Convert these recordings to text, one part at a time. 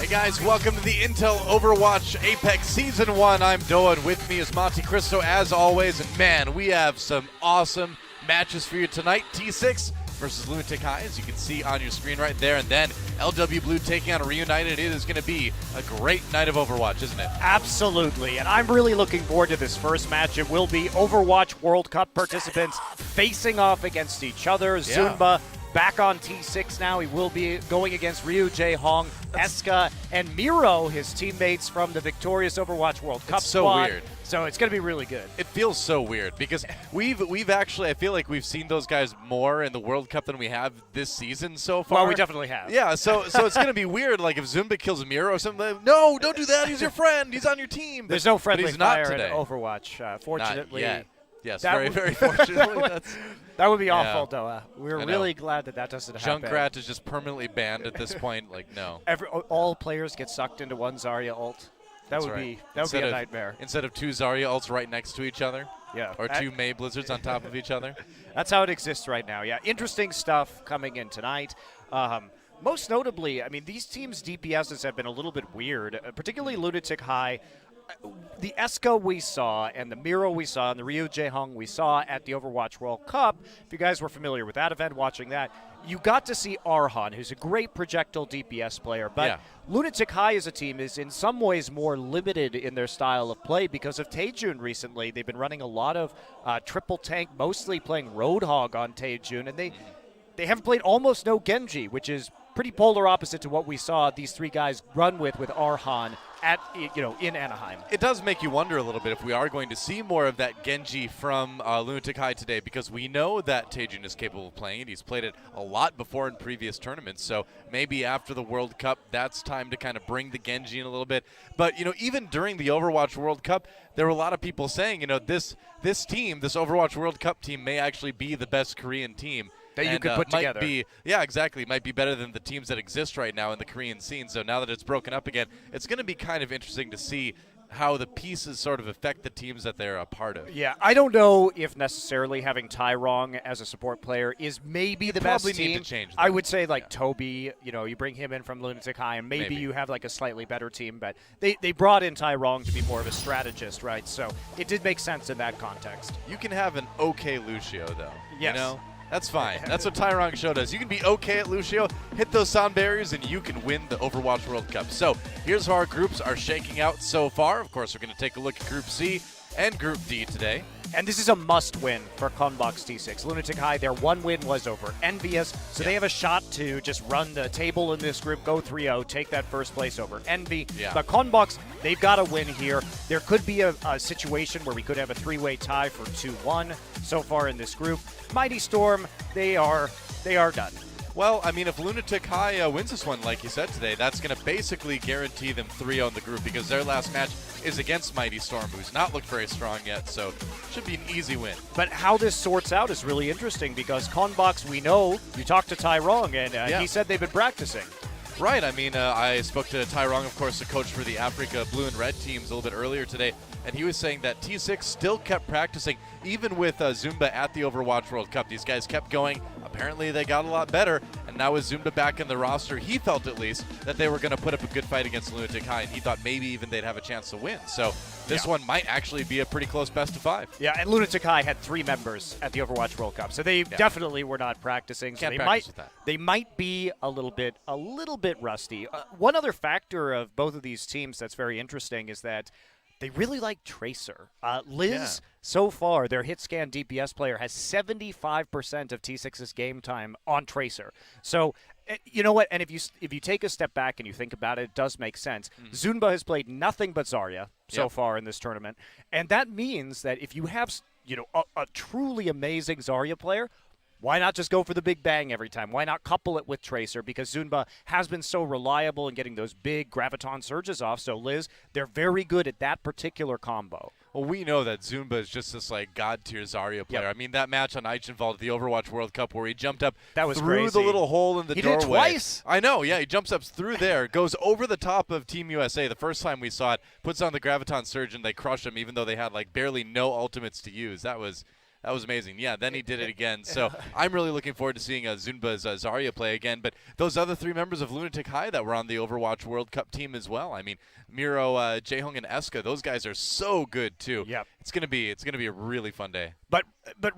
Guys, welcome to the Intel Overwatch Apex Season 1. I'm Doa, and with me is Monte Cristo as always. And man, we have some awesome matches for you tonight. T6 versus Lunatic High, as you can see on your screen right there. And then LW Blue taking on Reunited. It is going to be a great night of Overwatch, isn't it? Absolutely, and I'm really looking forward to this first match. It will be Overwatch World Cup participants facing off against each other. Yeah. Zunba back on T6 now. He will be going against Ryu Jae-hong, Eska, and Miro, his teammates from the victorious Overwatch World Cup squad. Weird. So it's going to be really good. It feels so weird because we've actually, I feel like we've seen those guys more in the World Cup than we have this season so far. Well, we definitely have. Yeah, so it's going to be weird. Like if Zumba kills Miro or something, like, no, don't do that. He's your friend. He's on your team. There's no friendly fire today in Overwatch, fortunately. Not yet. Yes, very fortunately. That would be awful, Doa. We're really glad that doesn't happen. Junkrat is just permanently banned at this point. Like, no. All players get sucked into one Zarya ult. That would be a nightmare. Instead of two Zarya ults right next to each other. Yeah. Or two Mei Blizzards on top of each other. That's how it exists right now. Yeah. Interesting stuff coming in tonight. Most notably, I mean, these teams' DPSs have been a little bit weird, particularly Lunatic High. The Eska we saw and the Miro we saw and the Ryu Jae-hong we saw at the Overwatch World Cup, if you guys were familiar with that event, watching that, you got to see Arhan, who's a great projectile DPS player. But Lunatic High as a team is in some ways more limited in their style of play because of Taejun recently. They've been running a lot of triple tank, mostly playing Roadhog on Taejun, and they have played almost no Genji, which is pretty polar opposite to what we saw these three guys run with Arhan in Anaheim. It does make you wonder a little bit if we are going to see more of that Genji from Lunatic High today, because we know that Taejun is capable of playing it. He's played it a lot before in previous tournaments, so maybe after the World Cup, that's time to kind of bring the Genji in a little bit. But, even during the Overwatch World Cup, there were a lot of people saying, this team, this Overwatch World Cup team may actually be the best Korean team that you could put together. Might be better than the teams that exist right now in the Korean scene. So now that it's broken up again, it's going to be kind of interesting to see how the pieces sort of affect the teams that they're a part of. Yeah, I don't know if necessarily having Tyrong as a support player is maybe the best team. Probably need to change that. I would say Toby, you bring him in from Lunatic High, and maybe you have a slightly better team. But they brought in Tyrong to be more of a strategist, right? So it did make sense in that context. You can have an okay Lucio, though. Yes. That's fine. That's what Tyrong showed us. You can be okay at Lucio, hit those sound barriers, and you can win the Overwatch World Cup. So here's how our groups are shaking out so far. Of course, we're going to take a look at Group C and Group D today. And this is a must-win for Conbox T6. Lunatic High, their one win was over Envious, so they have a shot to just run the table in this group, go 3-0, take that first place over Envy. Yeah. But Conbox, they've got to win here. There could be a situation where we could have a three-way tie for 2-1 so far in this group. Mighty Storm, they are done. Well, I mean, if Lunatic High wins this one, like you said today, that's going to basically guarantee them 3-0 in the group because their last match is against Mighty Storm, who's not looked very strong yet, so should be an easy win. But how this sorts out is really interesting because Conbox, we know, you talked to Tyrong, and he said they've been practicing. Right. I mean, I spoke to Tyrong, of course, the coach for the Africa Blue and Red teams a little bit earlier today, and he was saying that T6 still kept practicing, even with Zumba at the Overwatch World Cup. These guys kept going. Apparently, they got a lot better, and now with Zumba back in the roster, he felt at least that they were going to put up a good fight against Lunatic High, and he thought maybe even they'd have a chance to win. So this one might actually be a pretty close best of 5. Yeah, and Lunatic High had 3 members at the Overwatch World Cup, so they definitely were not practicing. So Can't practice with that. They might be a little bit rusty. One other factor of both of these teams that's very interesting is that they really like Tracer. Liz, so far, their hit scan DPS player has 75% of T6's game time on Tracer. So, you know what? And if you take a step back and you think about it, it does make sense. Zunba has played nothing but Zarya so far in this tournament, and that means that if you have a truly amazing Zarya player, why not just go for the big bang every time? Why not couple it with Tracer? Because Zunba has been so reliable in getting those big graviton surges off. So, Liz, they're very good at that particular combo. Well, we know that Zumba is just this god-tier Zarya player. I mean, that match on Eichenwald at the Overwatch World Cup where he jumped up through the little hole in the doorway. He did it twice. I know, yeah. He jumps up through there, goes over the top of Team USA. The first time we saw it, puts on the graviton surge, and they crush him even though they had barely no ultimates to use. That was That was amazing. Yeah, then he did it again. So I'm really looking forward to seeing Zunba's Zarya play again. But those other 3 members of Lunatic High that were on the Overwatch World Cup team as well. I mean, Miro, Jaehong, and Eska, those guys are so good too. Yep. It's gonna be a really fun day. But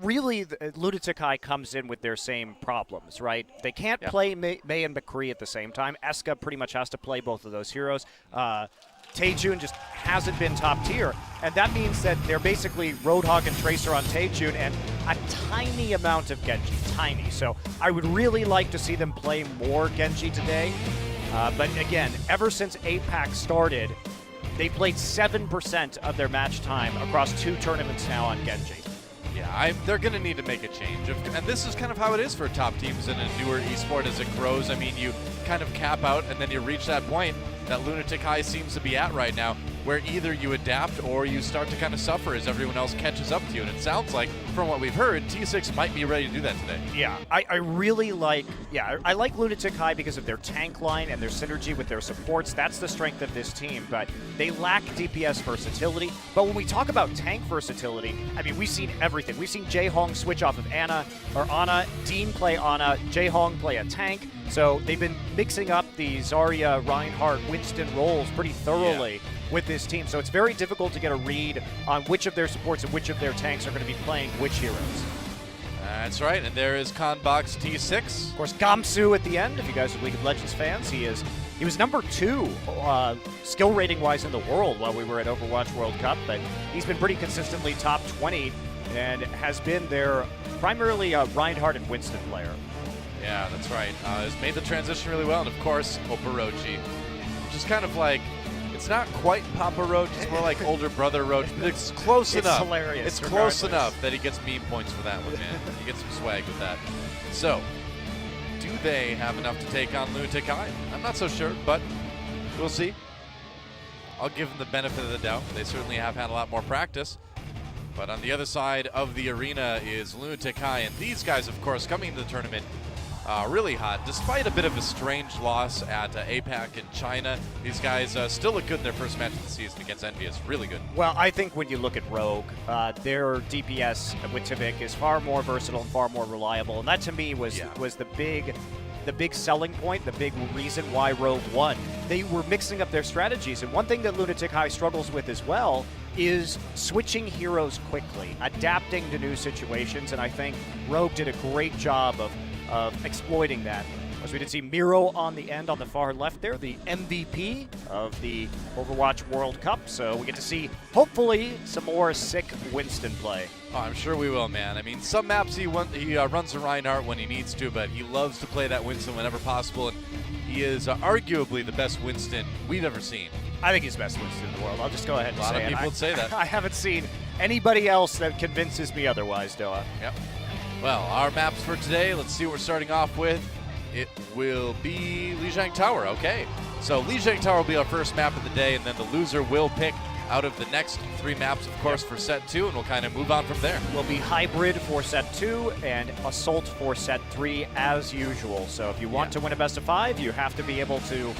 really, Lunatic High comes in with their same problems, right? They can't play Mei and McCree at the same time. Eska pretty much has to play both of those heroes. Taejun just hasn't been top tier, and that means that they're basically Roadhog and Tracer on Taejun and a tiny amount of Genji, tiny. So I would really like to see them play more Genji today. But again, ever since APAC started, they played 7% of their match time across 2 tournaments now on Genji. Yeah, they're going to need to make a change. And this is kind of how it is for top teams in a newer esport as it grows. I mean, you kind of cap out and then you reach that point that Lunatic High seems to be at right now, where either you adapt or you start to kind of suffer as everyone else catches up to you. And it sounds like, from what we've heard, T6 might be ready to do that today. Yeah, I really like, I like Lunatic High because of their tank line and their synergy with their supports. That's the strength of this team, but they lack DPS versatility. But when we talk about tank versatility, I mean, we've seen everything. We've seen Jaehong switch off of Ana, Dean play Ana, Jaehong play a tank. So they've been mixing up the Zarya, Reinhardt, Winston roles pretty thoroughly with this team. So it's very difficult to get a read on which of their supports and which of their tanks are going to be playing which heroes. That's right, and there is Conbox T6. Of course, Gamsu at the end, if you guys are League of Legends fans, he was number 2 skill rating-wise in the world while we were at Overwatch World Cup, but he's been pretty consistently top 20 and has been their primarily Reinhardt and Winston player. Yeah, that's right. Has made the transition really well, and of course, Oparochi, which is kind of like, it's not quite Papa Roach, it's more like older brother Roach, but it's close enough. It's hilarious. It's close enough that he gets meme points for that one, man. He gets some swag with that. So, do they have enough to take on Lunatic High? I'm not so sure, but we'll see. I'll give them the benefit of the doubt. They certainly have had a lot more practice. But on the other side of the arena is Lunatic High, and these guys, of course, coming into the tournament really hot. Despite a bit of a strange loss at APAC in China, these guys still look good in their first match of the season against Envious. Really good. Well, I think when you look at Rogue, their DPS with Tivik is far more versatile and far more reliable, and that to me was the big selling point, the big reason why Rogue won. They were mixing up their strategies, and one thing that Lunatic High struggles with as well is switching heroes quickly, adapting to new situations, and I think Rogue did a great job of exploiting that. As we did see Miro on the end on the far left there, the MVP of the Overwatch World Cup, so we get to see, hopefully, some more sick Winston play. Oh, I'm sure we will, man. I mean, some maps he runs a Reinhardt when he needs to, but he loves to play that Winston whenever possible, and he is arguably the best Winston we've ever seen. I think he's the best Winston in the world. I'll just go ahead and say it. A lot of people would say that. I haven't seen anybody else that convinces me otherwise, Doa. Yep. Well, our maps for today, let's see what we're starting off with. It will be Lijiang Tower, okay. So Lijiang Tower will be our first map of the day, and then the loser will pick out of the next 3 maps, of course, for set 2, and we'll kind of move on from there. Will be Hybrid for set 2 and Assault for set 3 as usual. So if you want to win a best of 5, you have to be able to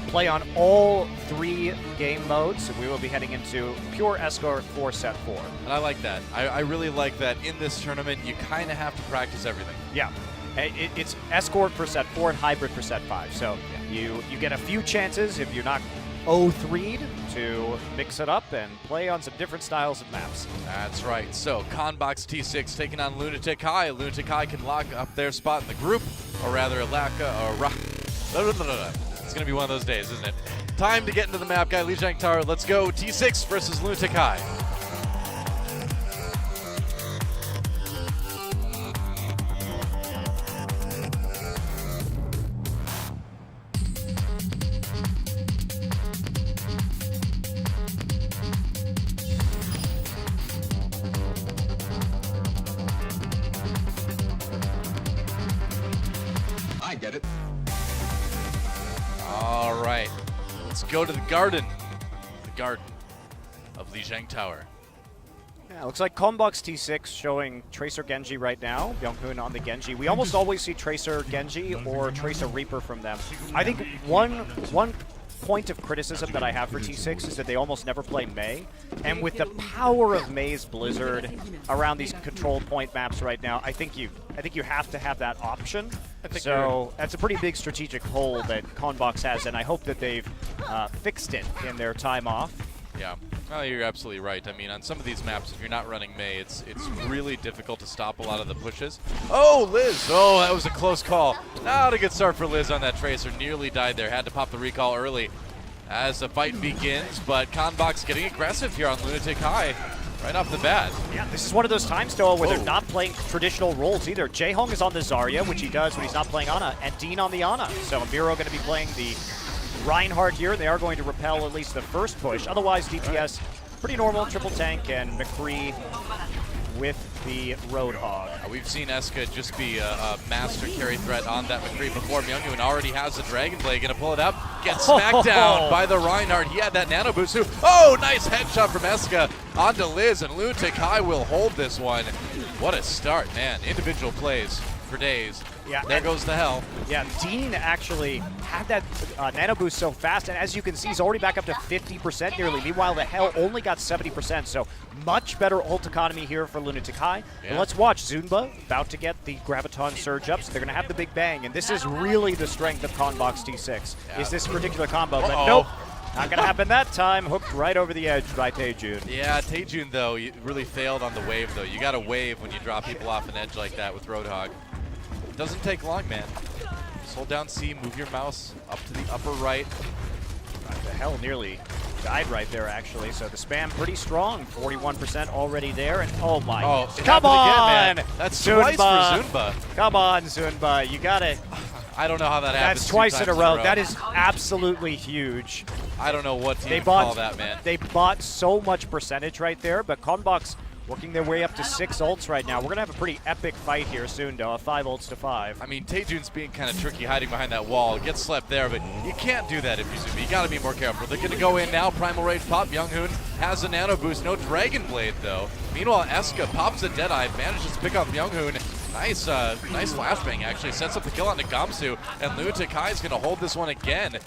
play on all 3 game modes. So we will be heading into pure escort for set 4. And I like that. I really like that in this tournament, you kind of have to practice everything. Yeah. It's escort for set 4 and hybrid for set 5. So you get a few chances if you're not 0-3'd to mix it up and play on some different styles of maps. That's right. So Conbox T6 taking on Lunatic High. Lunatic High can lock up their spot in the group, or rather it's going to be one of those days, isn't it? Time to get into the map, guy. Lijiang Tower. Let's go. T6 versus Lunatic High. Get it? All right, let's go to the garden of Lijiang Tower. Yeah, looks like Conbox T6 showing Tracer Genji right now. Byung-hun on the Genji. We almost always see Tracer Genji or Tracer Reaper from them. I think one point of criticism that I have for T6 is that they almost never play Mei. And with the power of Mei's Blizzard around these control point maps right now, I think you have to have that option. So that's a pretty big strategic hole that Conbox has, and I hope that they've fixed it in their time off. Yeah, well, you're absolutely right. I mean, on some of these maps, if you're not running Mei, it's really difficult to stop a lot of the pushes. Oh, Liz! Oh, that was a close call. Not a good start for Liz on that Tracer. Nearly died there. Had to pop the recall early as the fight begins, but Conbox getting aggressive here on Lunatic High right off the bat. Yeah, this is one of those times, though, where they're not playing traditional roles either. Jaehong is on the Zarya, which he does when he's not playing Ana, and Dean on the Ana. So Miro going to be playing the Reinhardt here. They are going to repel at least the first push. Otherwise, DPS, pretty normal, triple tank, and McCree with the Roadhog. We've seen Eska just be a master carry threat on that McCree before. Myunghoon already has the Dragon Blade, gonna pull it up, get smacked down by the Reinhardt. He had that nano boost too. Oh, nice headshot from Eska onto Liz, and Lunatic High will hold this one. What a start, man. Individual plays for days. Yeah, there goes the hell. Yeah, Dean actually had that nano boost so fast, and as you can see, he's already back up to 50% nearly. Meanwhile, the Hell only got 70%, so much better ult economy here for Lunatic High. Yeah. And let's watch Zunba about to get the Graviton Surge up, so they're going to have the big bang, and this is really the strength of Conbox T6, is this particular combo. But nope, not going to happen that time. Hooked right over the edge by Taejun. Yeah, Taejun, though, really failed on the wave, though. You got to wave when you drop people off an edge like that with Roadhog. It doesn't take long, man. Just hold down C, move your mouse up to the upper right. The Hell nearly died right there, actually. So the spam pretty strong. 41% already there. And oh my. Oh, come on! Again, that's Zunba. Twice for Zunba. Come on, Zunba. You got it. I don't know how that happens. That's twice in a row. That is absolutely huge. I don't know what to call that, man. They bought so much percentage right there, but Conbox working their way up to 6 ults right now. We're going to have a pretty epic fight here soon, though. 5 ults to 5. I mean, Taejun's being kind of tricky hiding behind that wall. Gets slept there, but you can't do that if you're Zunba. You got to be more careful. They're going to go in now. Primal Rage pop. Myunghoon has a nano boost. No Dragon Blade, though. Meanwhile, Eska pops a Deadeye. Manages to pick up Myunghoon. Nice flashbang, actually. Sets up the kill onto Gamsu, and Lunatic High is going to hold this one again.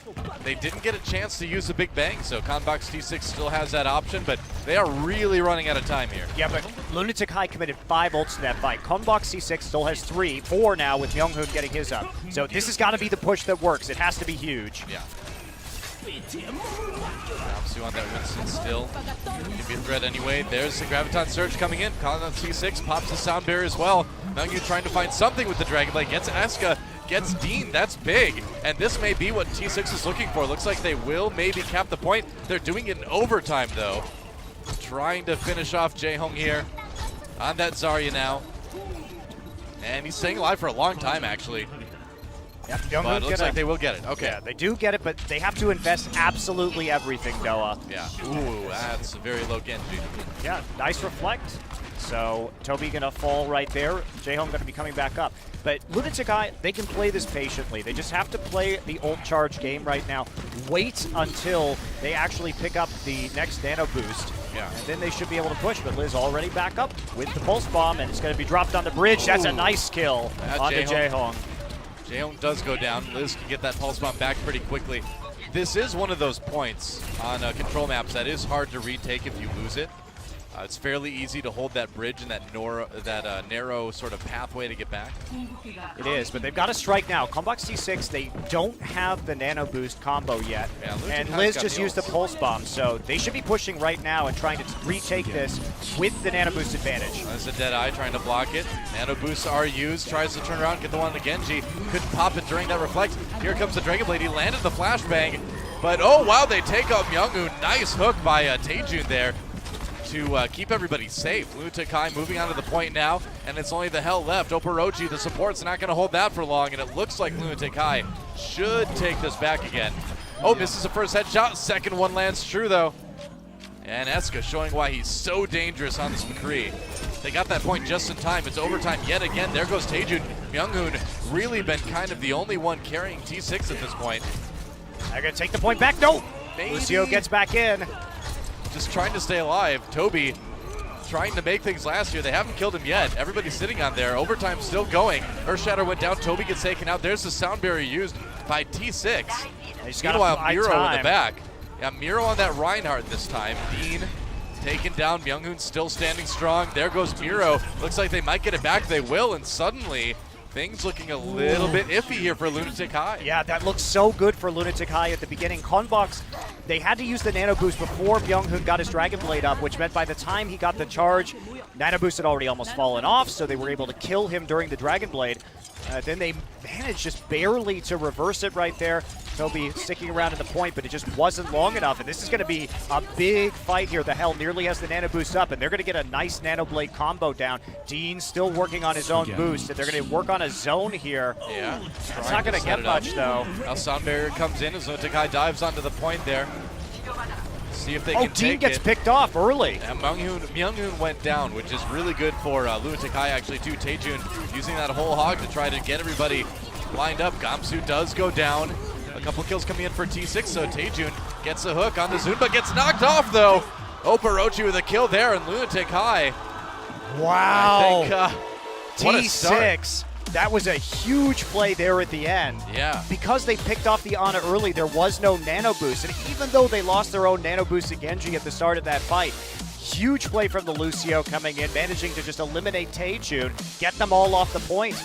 They didn't get a chance to use the big bang, so Conbox T6 still has that option, but they are really running out of time here. Yeah, but Lunatic High committed 5 ults to that fight. Conbox T6 still has 4 now with Myunghoon getting his up. So this has got to be the push that works. It has to be huge. Yeah. Gamsu on that Winston still. Could be a threat anyway. There's the Graviton Surge coming in. Conbox T6 pops the sound barrier as well. Myunghoon trying to find something with the Dragon Blade. Gets Eska, gets Dean. That's big. And this may be what T6 is looking for. Looks like they will maybe cap the point. They're doing it in overtime, though. Trying to finish off Jaehong here on that Zarya now. And he's staying alive for a long time, actually. Yep, but it looks like they will get it. Okay. Yeah, they do get it, but they have to invest absolutely everything, Doa. Yeah. Ooh, that's a very low Genji. Yeah, nice reflect. So Toby gonna fall right there. Jaehong gonna be coming back up. But Lunatic High, they can play this patiently. They just have to play the ult charge game right now. Wait until they actually pick up the next nano boost. Yeah. And then they should be able to push. But Liz already back up with the pulse bomb, and it's gonna be dropped on the bridge. That's a nice kill onto Jaehong. Jaehong does go down. Liz can get that pulse bomb back pretty quickly. This is one of those points on control maps that is hard to retake if you lose it. It's fairly easy to hold that bridge and that narrow sort of pathway to get back. It is, but they've got to strike now. Conbox T6, they don't have the nano boost combo yet, and Liz just used the pulse bomb, so they should be pushing right now and trying to retake this with the nano boost advantage. There's a Deadeye trying to block it. Nano boosts are used, tries to turn around, get the one to Genji. Couldn't pop it during that reflect. Here comes the Dragon Blade. He landed the flashbang, but oh wow, they take out Myunghoon. Nice hook by Taejun there to keep everybody safe. Lunatic High moving onto the point now, and it's only the Hell left. Oporochi, the support's not going to hold that for long, and it looks like Lunatic High should take this back again. Oh, misses the first headshot. Second one lands true, though. And Eska showing why he's so dangerous on this McCree. They got that point just in time. It's overtime yet again. There goes Taejun. Myunghoon really been kind of the only one carrying T6 at this point. They're going to take the point back. No! Lucio gets back in. Just trying to stay alive. Toby trying to make things last here. They haven't killed him yet. Everybody's sitting on there. Overtime still going. Earthshatter went down. Toby gets taken out. There's the sound barrier used by T6. Meanwhile, Miro in the back. Yeah, Miro on that Reinhardt this time. Dean taken down. Myunghoon still standing strong. There goes Miro. Looks like they might get it back. They will, and suddenly things looking a little bit iffy here for Lunatic High. Yeah, that looks so good for Lunatic High at the beginning. Conbox, they had to use the Nano Boost before Myunghoon got his Dragon Blade up, which meant by the time he got the charge, Nano Boost had already almost fallen off, so they were able to kill him during the Dragon Blade. Then they managed just barely to reverse it right there. They'll be sticking around in the point, but it just wasn't long enough. And this is going to be a big fight here. The Hell nearly has the Nano Boost up, and they're going to get a nice Nano Blade combo down. Dean still working on his own boost, and they're going to work on a zone here. Yeah. It's not going to get much, though. Now Sound Barrier comes in as Lunatic High dives onto the point there. See if they can take it. Dean gets picked off early. And Myunghoon went down, which is really good for Lunatic High, actually, too. Taejun using that whole hog to try to get everybody lined up. Gamsu does go down. A couple kills coming in for T6, so Taejun gets a hook on the Zunba, gets knocked off, though. Oporochi with a kill there, and Lunatic High. Wow. I think, T6. That was a huge play there at the end. Yeah. Because they picked off the Ana early, there was no Nano Boost. And even though they lost their own Nano Boost to Genji at the start of that fight, huge play from the Lucio coming in, managing to just eliminate Taejun, get them all off the point.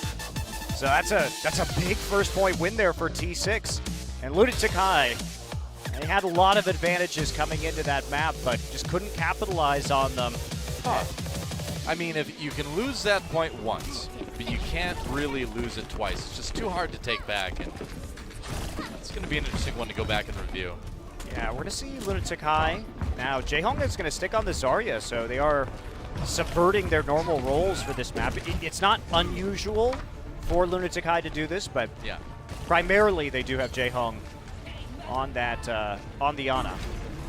So that's a big first point win there for T6. And Lunatic High, they had a lot of advantages coming into that map, but just couldn't capitalize on them. I mean, if you can lose that point once, but you can't really lose it twice. It's just too hard to take back, and it's going to be an interesting one to go back and review. Yeah, we're going to see Lunatic High. Now, Jaehong is going to stick on the Zarya, so they are subverting their normal roles for this map. It's not unusual for Lunatic High to do this, but yeah, primarily they do have Jaehong on that on the Ana.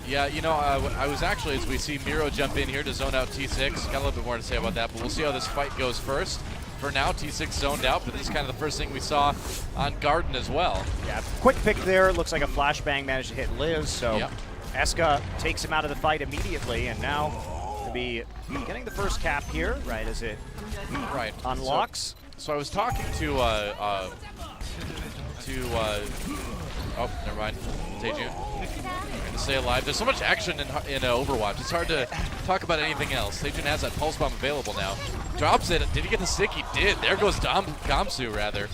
Yeah, you know, I was actually, as we see Miro jump in here to zone out T6, got a little bit more to say about that, but we'll see how this fight goes first. For now, T6 zoned out, but this is kind of the first thing we saw on Garden as well. Yeah, quick pick there. Looks like a flashbang managed to hit Liz, so yep. Eska takes him out of the fight immediately, and now to be getting the first cap here, right as it unlocks. So I was talking to oh, never mind, Taejun. Going to stay alive. There's so much action in Overwatch. It's hard to talk about anything else. Taejun has that pulse bomb available now. Drops it. Did he get the stick? He did. There goes Gamsu, rather.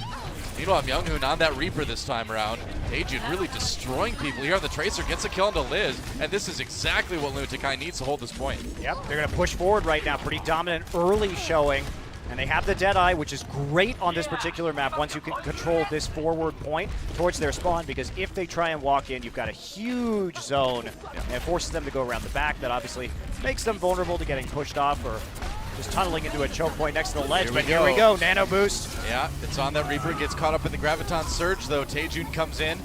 Meanwhile, Myunghoon on that Reaper this time around. Taejun really destroying people here on the Tracer. Gets a kill onto Liz. And this is exactly what Lunatic High needs to hold this point. Yep, they're going to push forward right now. Pretty dominant early showing. And they have the Deadeye, which is great on this particular map once you can control this forward point towards their spawn, because if they try and walk in, you've got a huge zone, and it forces them to go around the back. That obviously makes them vulnerable to getting pushed off or just tunneling into a choke point next to the ledge. But here we go, Nano Boost. Yeah, it's on that Reaper. Gets caught up in the Graviton Surge, though. Taejun comes in,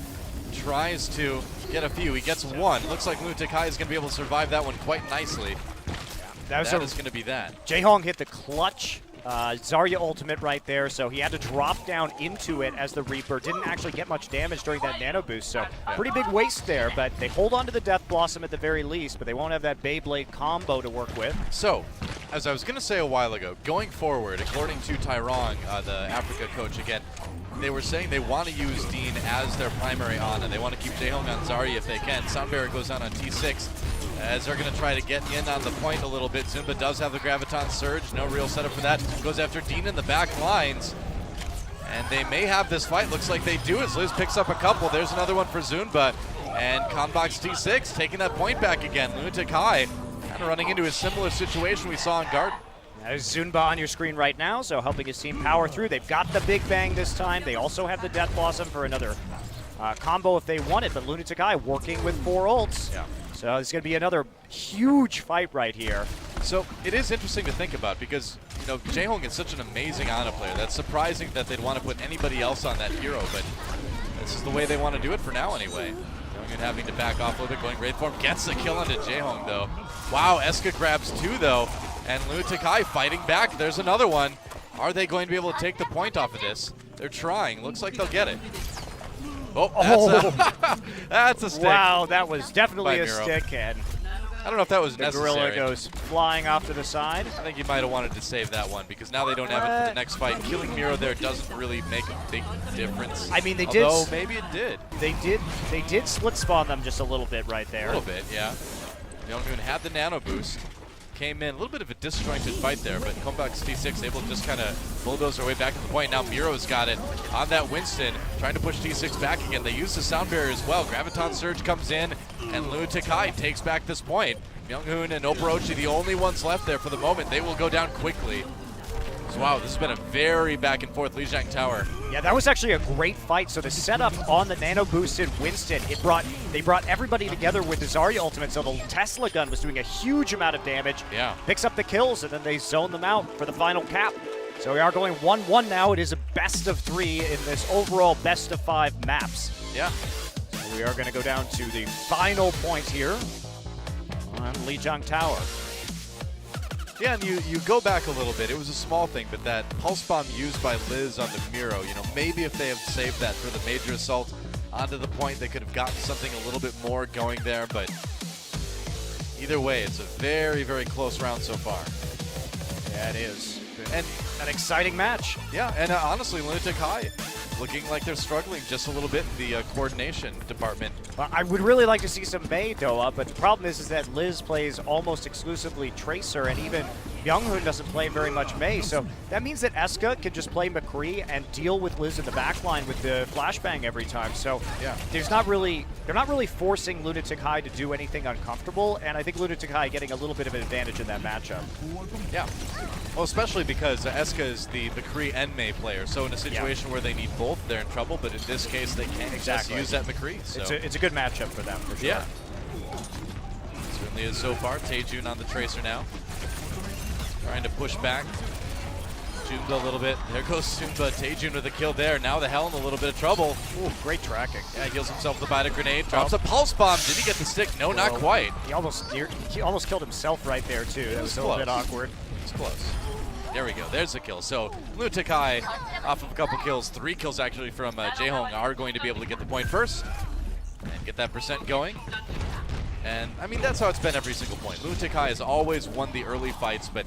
tries to get a few. He gets one. Looks like Lunatic High is going to be able to survive that one quite nicely. That is going to be that. Jaehong hit the clutch Zarya ultimate right there, so he had to drop down into it as the Reaper. Didn't actually get much damage during that Nano Boost, so pretty big waste there, but they hold on to the Death Blossom at the very least, but they won't have that Beyblade combo to work with. So, as I was going to say a while ago, going forward, according to Tyrong, the Africa coach again, they were saying they want to use Dean as their primary Ana. They want to keep Jaehong on Zarya if they can. Sound Barrier goes down on T6 as they're going to try to get in on the point a little bit. Zumba does have the Graviton Surge. No real setup for that. Goes after Dean in the back lines. And they may have this fight. Looks like they do as Liz picks up a couple. There's another one for Zunba. And Conbox T6 taking that point back again. Lunatic High kind of running into a similar situation we saw in Garden. There's Zunba on your screen right now, so helping his team power through. They've got the Big Bang this time. They also have the Death Blossom for another combo if they want it, but Lunatic High working with 4 ults. Yeah. So it's going to be another huge fight right here. So it is interesting to think about because, you know, Jaehong is such an amazing Ana player. That's surprising that they'd want to put anybody else on that hero, but this is the way they want to do it for now anyway. Going and having to back off a little bit, going Wraith form. Gets the kill onto Jaehong, though. Wow, Eska grabs 2, though. And Lunatic High fighting back. There's another one. Are they going to be able to take the point off of this? They're trying. Looks like they'll get it. Oh, that's a stick. Wow, that was definitely a stick. And I don't know if that was The necessary. gorilla goes flying off to the side. I think you might have wanted to save that one because now they don't have it for the next fight. Killing Miro there doesn't really make a big difference. I mean, they Although did. maybe it did. They did split spawn them just a little bit right there. A little bit, yeah. Younghoon had the nano boost. Came in, a little bit of a disjointed fight there, but Conbox T6 able to just kind of bulldoze their way back to the point. Now Miro's got it on that Winston, trying to push T6 back again. They use the sound barrier as well. Graviton Surge comes in, and Lunatic High takes back this point. Younghoon and Oporochi, the only ones left there for the moment. They will go down quickly. So, wow, this has been a very back and forth Lijiang Tower. Yeah, that was actually a great fight. So the setup on the nano boosted Winston, they brought everybody together with the Zarya ultimate. So the Tesla gun was doing a huge amount of damage. Yeah. Picks up the kills, and then they zone them out for the final cap. So we are going 1-1 now. It is a best of 3 in this overall best of 5 maps. Yeah. So we are going to go down to the final point here on Lijiang Tower. Yeah, and you go back a little bit. It was a small thing, but that pulse bomb used by Liz on the Miro, maybe if they had saved that for the major assault onto the point, they could have gotten something a little bit more going there. But either way, it's a very, very close round so far. Yeah, it is. And an exciting match. Yeah, and honestly, Lunatic High looking like they're struggling just a little bit in the coordination department. Well, I would really like to see some Mei Doa, but the problem is that Liz plays almost exclusively Tracer, and even Younghoon doesn't play very much Mei. So that means that Eska can just play McCree and deal with Liz in the backline with the flashbang every time. So yeah, they're not really forcing Lunatic High to do anything uncomfortable, and I think Lunatic High getting a little bit of an advantage in that matchup. Yeah. Well, especially because Eska is the McCree and Mei player, so in a situation where they need both, they're in trouble, but in this case, they can't just use that McCree. So. It's a good matchup for them, for sure. Yeah. Certainly is so far. Taejun on the Tracer now. Trying to push back. Jumba a little bit. There goes Jumba. Taejun with a kill there. Now the Helm a little bit of trouble. Ooh, great tracking. Yeah, heals himself with the Bida grenade. Drops a pulse bomb. Did he get the stick? No, not quite. He almost killed himself right there, too. That was a little bit awkward. It's close. There we go. There's the kill. So Lunatic High, off of a couple kills, 3 kills actually from Jaehong, are going to be able to get the point first and get that percent going. And, I mean, that's how it's been every single point. Lunatic High has always won the early fights, but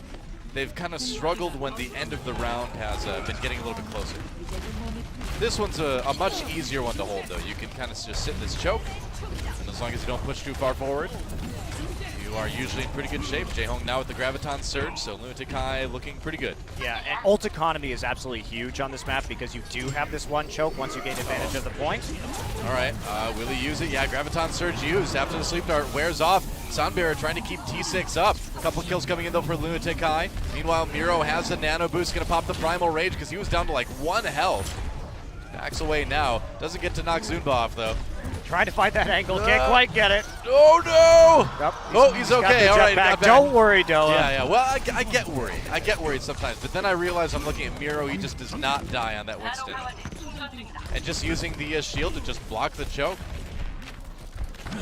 they've kind of struggled when the end of the round has been getting a little bit closer. This one's a much easier one to hold, though. You can kind of just sit in this choke, and as long as you don't push too far forward, you are usually in pretty good shape. Jaehong now with the Graviton Surge, so Lunatic High looking pretty good. Yeah, and ult economy is absolutely huge on this map because you do have this one choke once you gain advantage of the point. All right, will he use it? Yeah, Graviton Surge used after the Sleep Dart wears off. Sound Barrier trying to keep T6 up. A couple kills coming in, though, for Lunatic High. Meanwhile, Miro has the Nano Boost, going to pop the Primal Rage because he was down to like 1 health. Backs away now. Doesn't get to knock Zunba off, though. Trying to find that angle, can't quite get it. Oh, no! Yep, he's okay. All right, back. Don't worry, Doa. Yeah. Well, I get worried. I get worried sometimes, but then I realize I'm looking at Miro. He just does not die on that Winston. And just using the shield to just block the choke.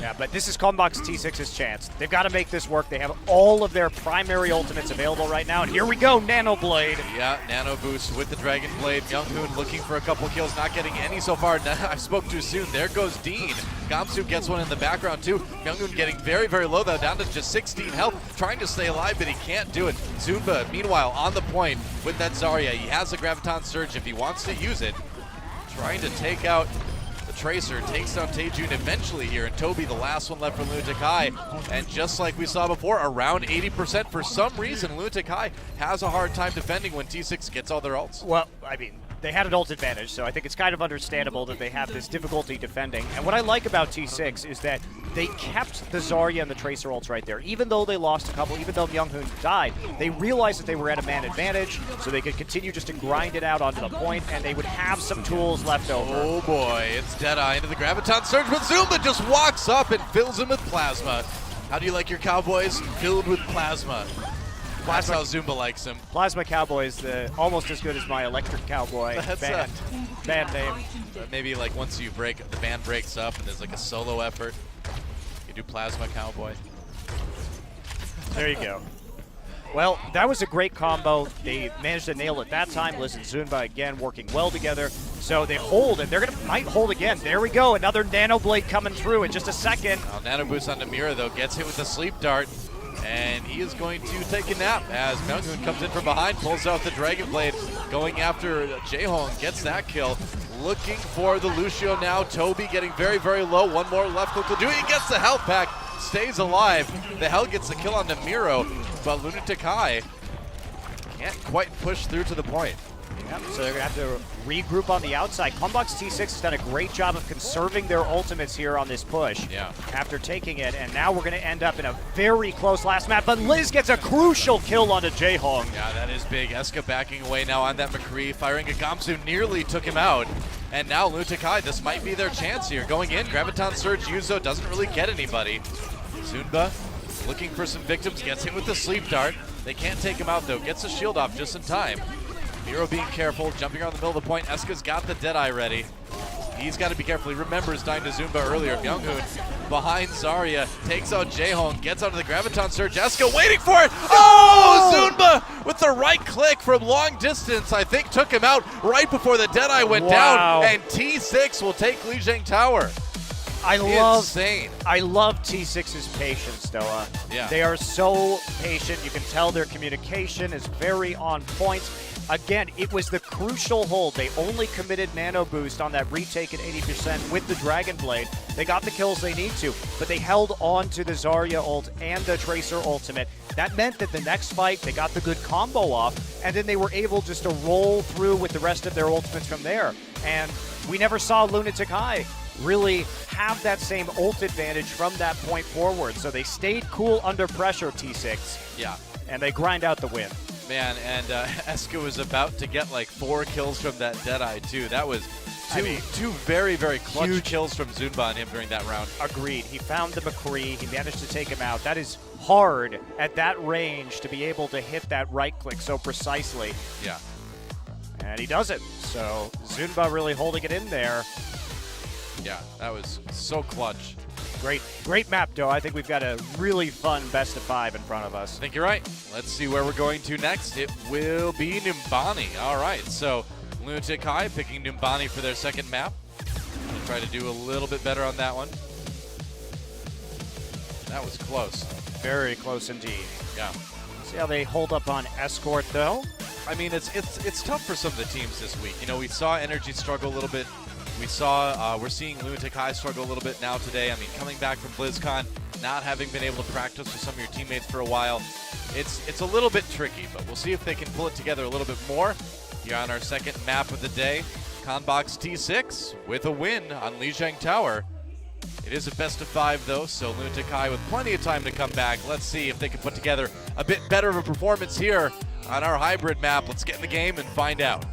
Yeah, but this is Conbox T6's chance. They've got to make this work. They have all of their primary ultimates available right now, and here we go, Nano Blade. Yeah, Nano Boost with the Dragon Blade. Younghoon looking for a couple kills, not getting any so far. I spoke too soon. There goes Dean. Gamsu gets one in the background, too. Younghoon getting very, very low, though, down to just 16 health, trying to stay alive, but he can't do it. Zunba, meanwhile, on the point with that Zarya. He has a Graviton Surge if he wants to use it. Trying to take out Tracer, takes down Taejun eventually here, and Toby, the last one left for Lunatic High. And just like we saw before, around 80%. For some reason, Lunatic High has a hard time defending when T6 gets all their ults. Well, I mean, they had an ult advantage, so I think it's kind of understandable that they have this difficulty defending. And what I like about T6 is that they kept the Zarya and the Tracer ults right there. Even though they lost a couple, even though Younghoon died, they realized that they were at a man advantage, so they could continue just to grind it out onto the point, and they would have some tools left over. Oh boy, it's Deadeye into the Graviton Surge, but Zumba just walks up and fills him with plasma. How do you like your Cowboys? Filled with plasma. That's how Zumba likes him. Plasma Cowboy is almost as good as my Electric Cowboy band name. Maybe like once you the band breaks up and there's like a solo effort, you do Plasma Cowboy. There you go. Well, that was a great combo. They managed to nail it that time. Liz and Zunba again working well together. So they hold, and they're might hold again. There we go, another Nano Blade coming through in just a second. Nano Boost on Namira, though, gets hit with the sleep dart, and he is going to take a nap as Myunghoon comes in from behind, pulls out the Dragon Blade, going after Jaehong, gets that kill. Looking for the Lucio now. Toby getting very, very low. One more left click will do it. He gets the health pack, stays alive. The Hell gets the kill on Namiro, but Lunatic High can't quite push through to the point. Yep, so they're going to have to regroup on the outside. Conbox T6 has done a great job of conserving their ultimates here on this push after taking it, and now we're going to end up in a very close last map, but Liz gets a crucial kill onto Jaehong. Yeah, that is big. Eska backing away now on that McCree, firing a Gamsu, nearly took him out, and now Lunatic High, this might be their chance here. Going in, Graviton Surge Yuzo doesn't really get anybody. Zunba looking for some victims, gets hit with the sleep dart. They can't take him out though, gets the shield off just in time. Miro being careful, jumping around the middle of the point. Eska's got the Deadeye ready. He's got to be careful. He remembers dying to Zumba earlier. Myunghoon behind Zarya, takes out Jaehong, gets out of the Graviton Surge. Eska waiting for it. Oh! Zunba with the right click from long distance, I think took him out right before the Deadeye went down. And T6 will take Lijiang Tower. Insane. I love T6's patience, Doa. Yeah. They are so patient. You can tell their communication is very on point. Again, it was the crucial hold. They only committed Nano Boost on that retake at 80% with the Dragon Blade. They got the kills they need to, but they held on to the Zarya ult and the Tracer ultimate. That meant that the next fight, they got the good combo off, and then they were able just to roll through with the rest of their ultimates from there. And we never saw Lunatic High really have that same ult advantage from that point forward. So they stayed cool under pressure, T6. Yeah. And they grind out the win. Man, and Eska was about to get like 4 kills from that Deadeye too. That was two very, very clutch huge kills from Zunba on him during that round. Agreed. He found the McCree. He managed to take him out. That is hard at that range to be able to hit that right click so precisely. Yeah. And he does it. So Zunba really holding it in there. Yeah, that was so clutch. Great map, Doe. I think we've got a really fun best of 5 in front of us. I think you're right. Let's see where we're going to next. It will be Numbani. All right, so Lunatic High picking Numbani for their second map. Gonna try to do a little bit better on that one. That was close. Very close indeed. Yeah. See how they hold up on Escort, though. I mean, it's tough for some of the teams this week. You know, we saw Energy struggle a little bit. We're seeing Lunatic High struggle a little bit now today. I mean, coming back from BlizzCon, not having been able to practice with some of your teammates for a while, it's a little bit tricky, but we'll see if they can pull it together a little bit more. Here on our second map of the day, Conbox T6 with a win on Lijiang Tower. It is a best of 5 though, so Lunatic High with plenty of time to come back. Let's see if they can put together a bit better of a performance here on our hybrid map. Let's get in the game and find out.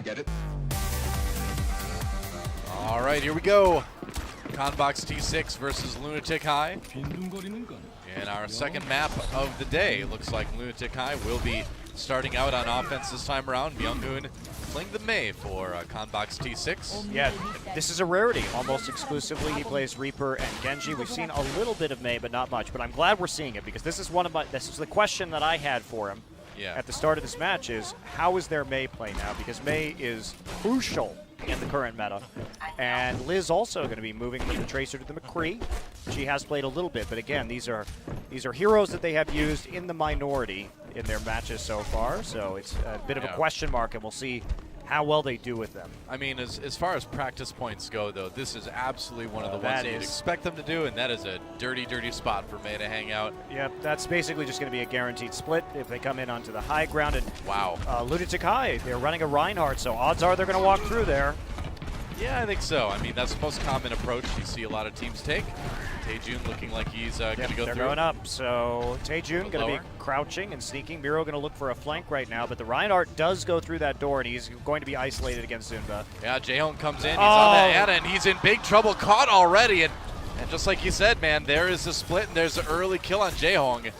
Get it. All right, here we go. Conbox T6 versus Lunatic High. And our second map of the day. Looks like Lunatic High will be starting out on offense this time around. Myunghoon playing the Mei for Conbox T6. Yeah, this is a rarity. Almost exclusively he plays Reaper and Genji. We've seen a little bit of Mei, but not much. But I'm glad we're seeing it because this is the question that I had for him. Yeah. At the start of this match is, how is their Mei play now? Because Mei is crucial in the current meta. And Liz also going to be moving from the Tracer to the McCree. She has played a little bit, but again, these are heroes that they have used in the minority in their matches so far. So it's a bit of a question mark, and we'll see how well they do with them. I mean, as far as practice points go, though, this is absolutely one of the ones that you'd expect them to do, and that is a dirty, dirty spot for Mei to hang out. Yep, that's basically just going to be a guaranteed split if they come in onto the high ground. And wow. Lunatic High, they're running a Reinhardt, so odds are they're going to walk through there. Yeah, I think so. I mean, that's the most common approach you see a lot of teams take. Taejun looking like he's going to go through. They're going up, so Taejun going to be crouching and sneaking. Miro going to look for a flank right now, but the Reinhardt does go through that door, and he's going to be isolated against Zunba. Yeah, Jaehong comes in. He's on that Ana, and he's in big trouble. Caught already, and just like you said, man, there is the split, and there's the early kill on Jaehong.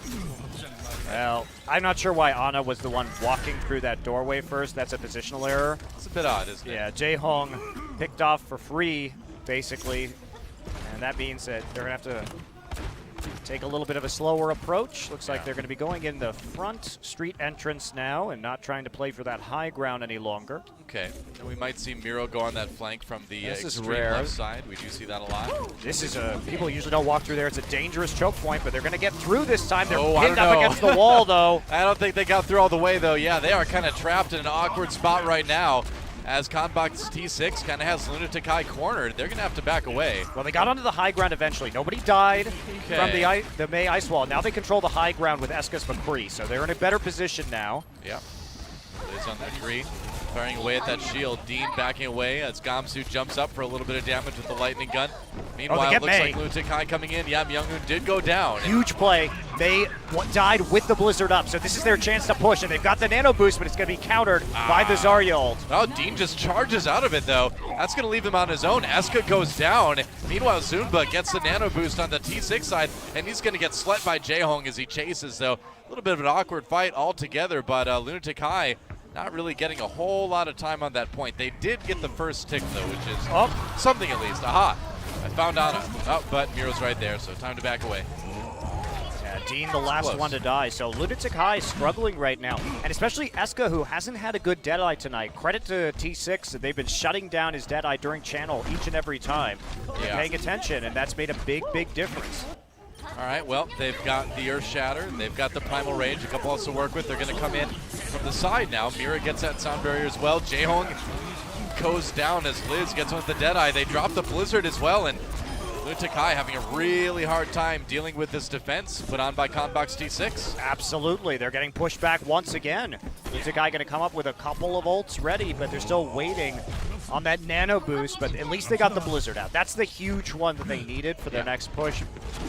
Well, I'm not sure why Ana was the one walking through that doorway first. That's a positional error. It's a bit odd, isn't it? Yeah, Jae-hong picked off for free, basically. And that means that they're going to have to take a little bit of a slower approach. Looks like they're going to be going in the front street entrance now and not trying to play for that high ground any longer. Okay, and we might see Miro go on that flank from the extreme rare. left side. We do see that a lot. This is people usually don't walk through there. It's a dangerous choke point, but they're going to get through this time. They're Oh, I pinned don't up know. against the wall, though. I don't think they got through all the way, though. Yeah, they are kind of trapped in an awkward spot right now. As Conbox T6 kind of has Lunatic High cornered, they're going to have to back away. Well, they got onto the high ground eventually. Nobody died from Okay. the May ice wall. Now they control the high ground with Escas McCree, so they're in a better position now. Yeah. Liz on that tree, firing away at that shield. Dean backing away as Gamsu jumps up for a little bit of damage with the lightning gun. Meanwhile, get it looks May. like Lunatic High coming in. Yeah, Myunghoon did go down. Huge play. They died with the Blizzard up, so this is their chance to push, and they've got the nano boost, but it's going to be countered by the Zarya ult. Oh, Dean just charges out of it, though. That's going to leave him on his own. Eska goes down. Meanwhile, Zunba gets the nano boost on the T6 side, and he's going to get slet by Jae-hong as he chases, though. A little bit of an awkward fight altogether, but Lunatic High not really getting a whole lot of time on that point. They did get the first tick, though, which is something at least. Aha! I found Ana. Oh, but Miro's right there, so time to back away. Yeah, Dean the last one to die, so Lunatic High struggling right now. And especially Eska, who hasn't had a good Deadeye tonight. Credit to T6, they've been shutting down his Deadeye during channel each and every time. They're paying attention, and that's made a big, big difference. All right, well, they've got the Earth Shatter, they've got the Primal Rage, a couple else to work with. They're going to come in from the side now. Mira gets that sound barrier as well. Jae-hong goes down as Liz gets with the Deadeye. They drop the Blizzard as well, and Lunatic High having a really hard time dealing with this defense put on by Conbox T6. Absolutely, they're getting pushed back once again. Lunatic High going to come up with a couple of ults ready, but they're still waiting on that nano boost, but at least they got the Blizzard out. That's the huge one that they needed for their next push.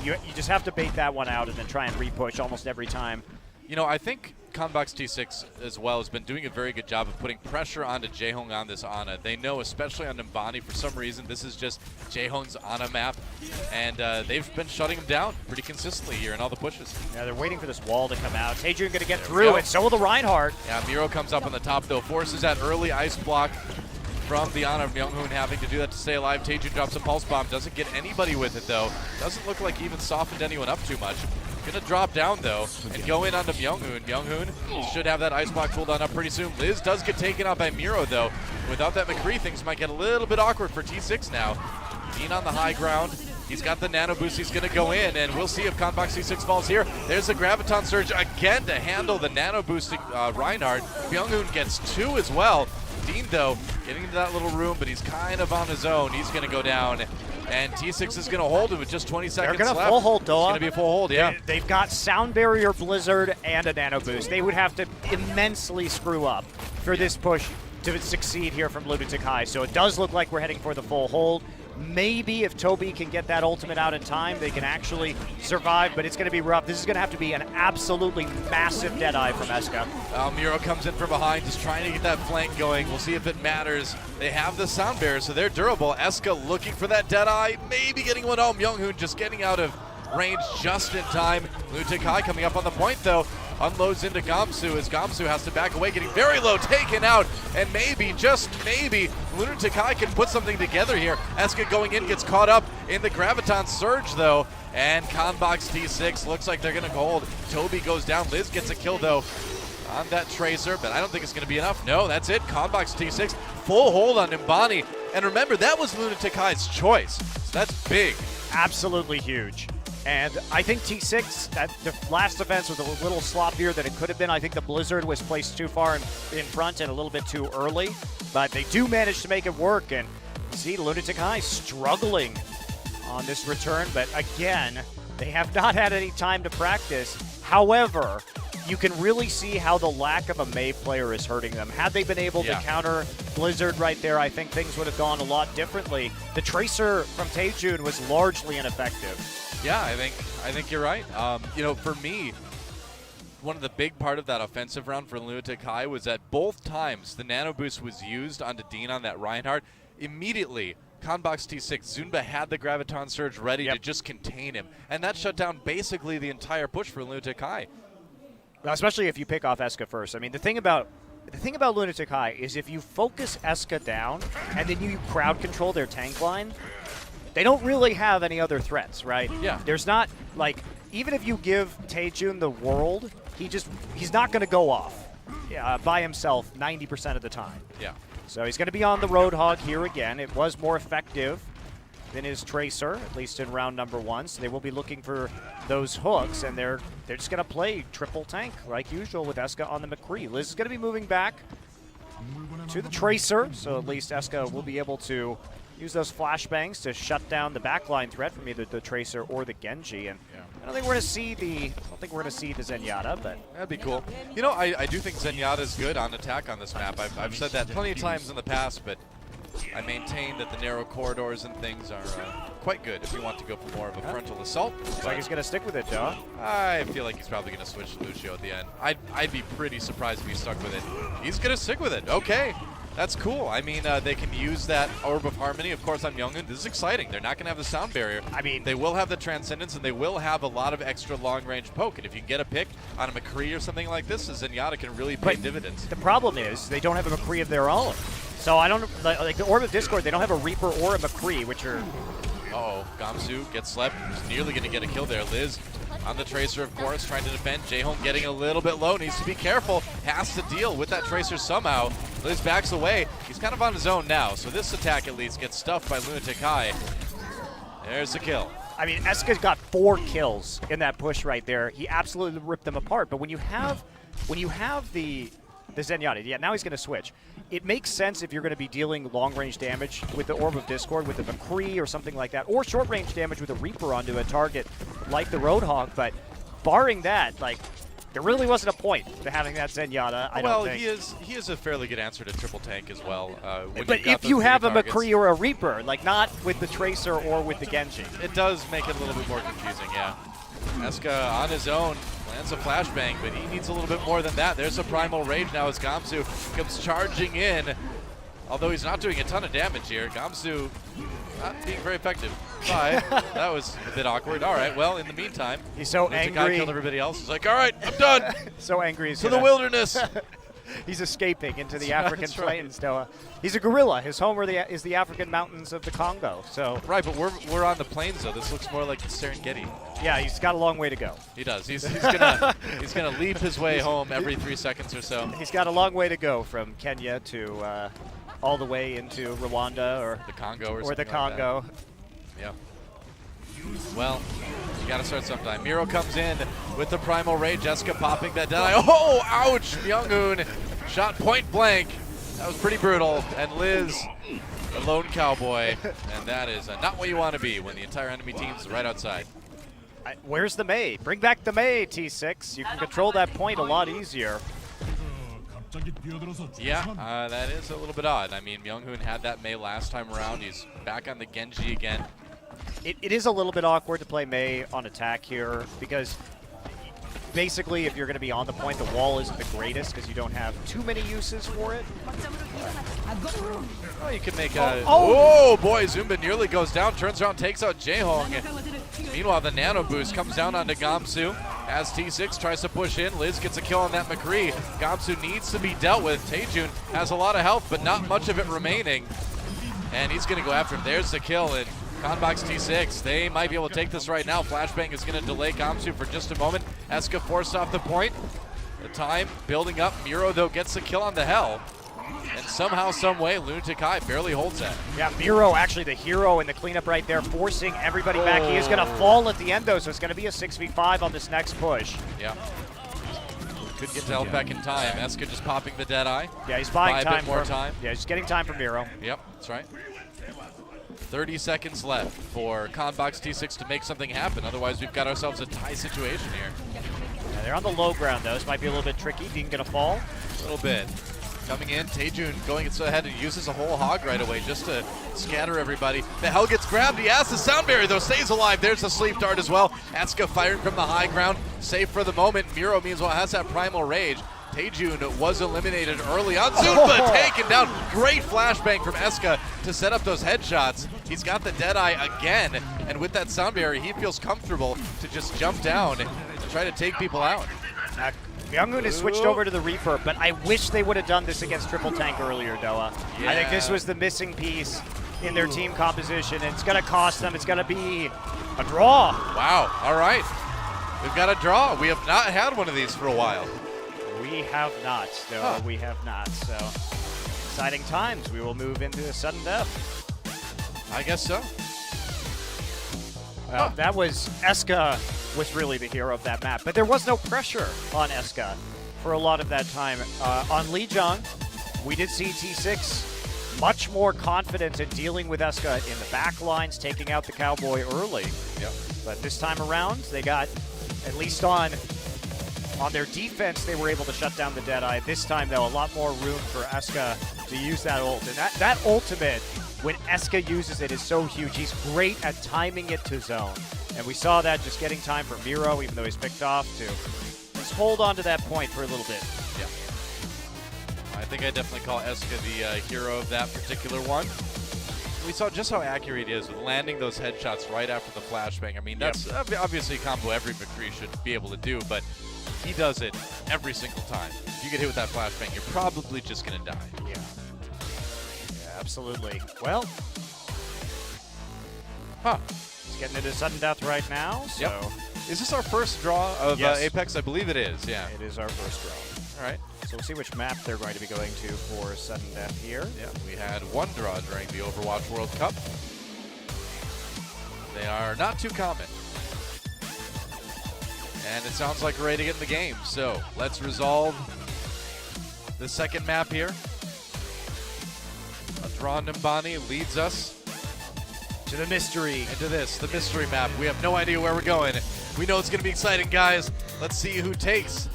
You just have to bait that one out and then try and re-push almost every time. You know, I think Conbox T6 as well has been doing a very good job of putting pressure onto Jae-hong on this Ana. They know, especially on Nimbani, for some reason, this is just Jae-hong's Ana map, and they've been shutting him down pretty consistently here in all the pushes. Yeah, they're waiting for this wall to come out. Taejun going to get through, and so will the Reinhardt. Yeah, Miro comes up on the top, though, forces that early ice block from the Ana of Myunghoon having to do that to stay alive. Taejun drops a pulse bomb, doesn't get anybody with it, though. Doesn't look like he even softened anyone up too much. Gonna drop down, though, and go in onto Myunghoon. Myunghoon should have that ice block cooldown up pretty soon. Liz does get taken out by Miro, though. Without that McCree, things might get a little bit awkward for T6 now. Dean on the high ground. He's got the nano boost. He's going to go in, and we'll see if Conbox T6 falls here. There's the Graviton Surge again to handle the nano boosting Reinhardt. Myunghoon gets two as well. Dean, though, getting into that little room, but he's kind of on his own. He's going to go down, and T6 is going to hold him with just 20 seconds left. They're going to full hold, Doa. It's going to be a full hold, yeah. They've got Sound Barrier, Blizzard, and a nano boost. They would have to immensely screw up for this push to succeed here from Lunatic High. So it does look like we're heading for the full hold. Maybe if Toby can get that ultimate out in time, they can actually survive, but it's going to be rough. This is going to have to be an absolutely massive Deadeye from Eska. Miro comes in from behind, just trying to get that flank going. We'll see if it matters. They have the sound barrier, so they're durable. Eska looking for that Deadeye, maybe getting one. Oh, Myunghoon just getting out of range just in time. Lunatic High coming up on the point, though. Unloads into Gamsu as Gamsu has to back away, getting very low, taken out, and maybe, just maybe, Lunatic High can put something together here. Eska going in, gets caught up in the Graviton Surge, though, and Conbox T6 looks like they're going to hold. Toby goes down. Liz gets a kill, though, on that Tracer, but I don't think it's going to be enough. No, that's it. Conbox T6, full hold on Nimbani. And remember, that was Lunatic High's choice, so that's big. Absolutely huge. And I think T6, that the last defense was a little sloppier than it could have been. I think the Blizzard was placed too far in front and a little bit too early. But they do manage to make it work. And see Lunatic High struggling on this return. But again, they have not had any time to practice. However, you can really see how the lack of a May player is hurting them. Had they been able to counter Blizzard right there, I think things would have gone a lot differently. The Tracer from Taejun was largely ineffective. Yeah, I think you're right. You know, for me, one of the big part of that offensive round for Lunatic High was that both times the nano boost was used onto Dean on that Reinhardt, immediately Conbox T6, Zunba had the Graviton Surge ready to just contain him. And that shut down basically the entire push for Lunatic High. Especially if you pick off Eska first. I mean, the thing about Lunatic High is if you focus Eska down and then you crowd control their tank line, they don't really have any other threats, right? Yeah. There's not, like, even if you give Taejun the world, he's not going to go off by himself 90% of the time. Yeah. So he's going to be on the Roadhog here again. It was more effective than his Tracer, at least in round number 1. So they will be looking for those hooks, and they're just going to play triple tank like usual with Eska on the McCree. Liz is going to be moving back to the Tracer, so at least Eska will be able to use those flashbangs to shut down the backline threat from either the Tracer or the Genji. And I don't think we're going to see the Zenyatta, but that'd be cool. You know, I do think Zenyatta is good on attack on this map. I've said that plenty of times in the past, but I maintain that the narrow corridors and things are quite good if you want to go for more of a frontal assault. Looks like he's going to stick with it, Doa. I feel like he's probably going to switch to Lucio at the end. I'd be pretty surprised if he stuck with it. He's going to stick with it. Okay. That's cool. I mean, they can use that Orb of Harmony, of course, on Youngun. This is exciting. They're not going to have the sound barrier. I mean, they will have the Transcendence, and they will have a lot of extra long-range poke. And if you can get a pick on a McCree or something like this, Zenyatta can really pay dividends. The problem is they don't have a McCree of their own. So I don't like the Orb of Discord. They don't have a Reaper or a McCree, which are. Uh-oh, Gamsu gets slept. He's nearly going to get a kill there. Liz on the Tracer, of course, trying to defend. J-Home getting a little bit low. Needs to be careful. Has to deal with that Tracer somehow. Liz backs away. He's kind of on his own now, so this attack at least gets stuffed by Lunatic High. There's the kill. I mean, Eska's got 4 kills in that push right there. He absolutely ripped them apart. But when you have the Zenyatta, yeah, now he's going to switch. It makes sense if you're going to be dealing long-range damage with the Orb of Discord, with the McCree or something like that, or short-range damage with a Reaper onto a target like the Roadhog. But barring that, like, there really wasn't a point to having that Zenyatta, I don't think. Well, he is a fairly good answer to triple tank as well. But if you have a McCree or a Reaper, like not with the Tracer or with the Genji. It does make it a little bit more confusing, yeah. Eska on his own lands a flashbang, but he needs a little bit more than that. There's a Primal Rage now as Gamsu comes charging in. Although he's not doing a ton of damage here. Gamsu not being very effective. Bye. That was a bit awkward. All right, well, in the meantime, he's so angry. Guy killed everybody else. He's like, all right, I'm done. So angry. To the wilderness. He's escaping into the African plains, Doa. He's a gorilla. His home is the African mountains of the Congo. So right, but we're on the plains though. This looks more like Serengeti. Yeah, he's got a long way to go. He does. He's gonna leap his way home every 3 seconds or so. He's got a long way to go from Kenya to all the way into Rwanda or the Congo or the Congo. Like yeah. Well, you got to start sometime. Miro comes in with the Primal Rage. Eska popping that down. Oh, ouch! Youngun shot point blank. That was pretty brutal. And Liz, the lone cowboy. And that is not what you want to be when the entire enemy team's right outside. Where's the Mei? Bring back the Mei, T6. You can control that point a lot easier. Yeah, that is a little bit odd. I mean, Myung-hoon had that Mei last time around. He's back on the Genji again. It is a little bit awkward to play Mei on attack here because basically if you're going to be on the point, the wall isn't the greatest because you don't have too many uses for it. Oh, you can make a... Oh, boy, Zumba nearly goes down, turns around, takes out Jaehong. Meanwhile, the Nano Boost comes down onto Gamsu as T6 tries to push in. Liz gets a kill on that McCree. Gamsu needs to be dealt with. Taejun has a lot of health, but not much of it remaining. And he's going to go after him. There's the kill, and Conbox T6, they might be able to take this right now. Flashbang is going to delay Gamsu for just a moment. Eska forced off the point. The time building up. Miro, though, gets the kill on the Hell. And somehow, some way, Lunatic High barely holds that. Yeah, Miro actually the hero in the cleanup right there, forcing everybody back. He is going to fall at the end, though, so it's going to be a 6v5 on this next push. Yeah. Could get to help back in time. Eska just popping the Deadeye. Yeah, he's buying time. A bit more time. Yeah, he's getting time for Miro. Yep, that's right. 30 seconds left for Conbox T6 to make something happen. Otherwise, we've got ourselves a tie situation here. Yeah, they're on the low ground, though. This might be a little bit tricky. Dean going to fall. A little bit. Coming in, Taejun going ahead and uses a whole hog right away just to scatter everybody. The Hell gets grabbed. He has the sound barrier, though. Stays alive. There's the sleep dart as well. Eska firing from the high ground. Safe for the moment. Miro, meanwhile, has that Primal Rage. Taejun was eliminated early on. Zumba taken down. Great flashbang from Eska to set up those headshots. He's got the Deadeye again, and with that sound barrier, he feels comfortable to just jump down and try to take people out. Younghoon has switched over to the Reaper, but I wish they would have done this against Triple Tank earlier, Doa. Yeah. I think this was the missing piece in their team composition, and it's going to cost them. It's going to be a draw. Wow. All right. We've got a draw. We have not had one of these for a while. We have not, Doa. We have not. So, exciting times. We will move into a sudden death. I guess so. That was Eska was really the hero of that map, but there was no pressure on Eska for a lot of that time. On Lijiang, we did see T6 much more confident in dealing with Eska in the back lines, taking out the Cowboy early. Yep. But this time around, they got, at least on their defense, they were able to shut down the Deadeye. This time, though, a lot more room for Eska to use that ult. And that ultimate, when Eska uses it, is so huge. He's great at timing it to zone. And we saw that just getting time for Miro, even though he's picked off, to just hold on to that point for a little bit. Yeah. I think I definitely call Eska the hero of that particular one. We saw just how accurate he is with landing those headshots right after the flashbang. I mean, that's obviously a combo every McCree should be able to do, but he does it every single time. If you get hit with that flashbang, you're probably just going to die. Yeah, absolutely. Well, it's getting into sudden death right now, so. Yep. Is this our first draw of Apex? I believe it is, yeah. It is our first draw. All right. So we'll see which map they're going to be going to for sudden death here. Yeah, we had one draw during the Overwatch World Cup. They are not too common. And it sounds like we're ready to get in the game. So let's resolve the second map here. A draw Nimbani leads us to the mystery. Into this, the mystery map. We have no idea where we're going. We know it's going to be exciting, guys. Let's see who takes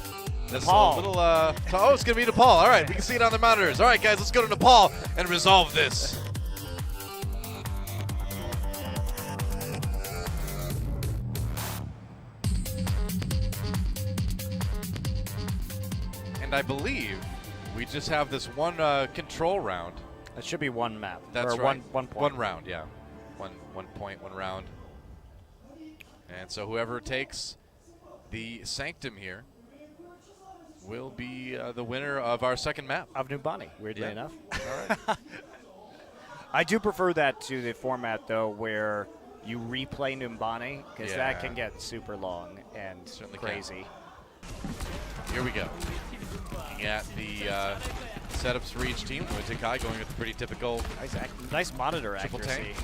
this little, oh, it's going to be Nepal. All right, we can see it on the monitors. All right, guys, let's go to Nepal and resolve this. And I believe we just have this one control round. That should be one map. That's or right. One point. One round, yeah. One point, one round. And so whoever takes the Sanctum here will be the winner of our second map. Of Numbani, weirdly enough. All right. I do prefer that to the format, though, where you replay Numbani, because that can get super long and certainly crazy. Here we go. Looking at the setups for each team. Lunatic going with a pretty typical nice monitor triple accuracy. tank.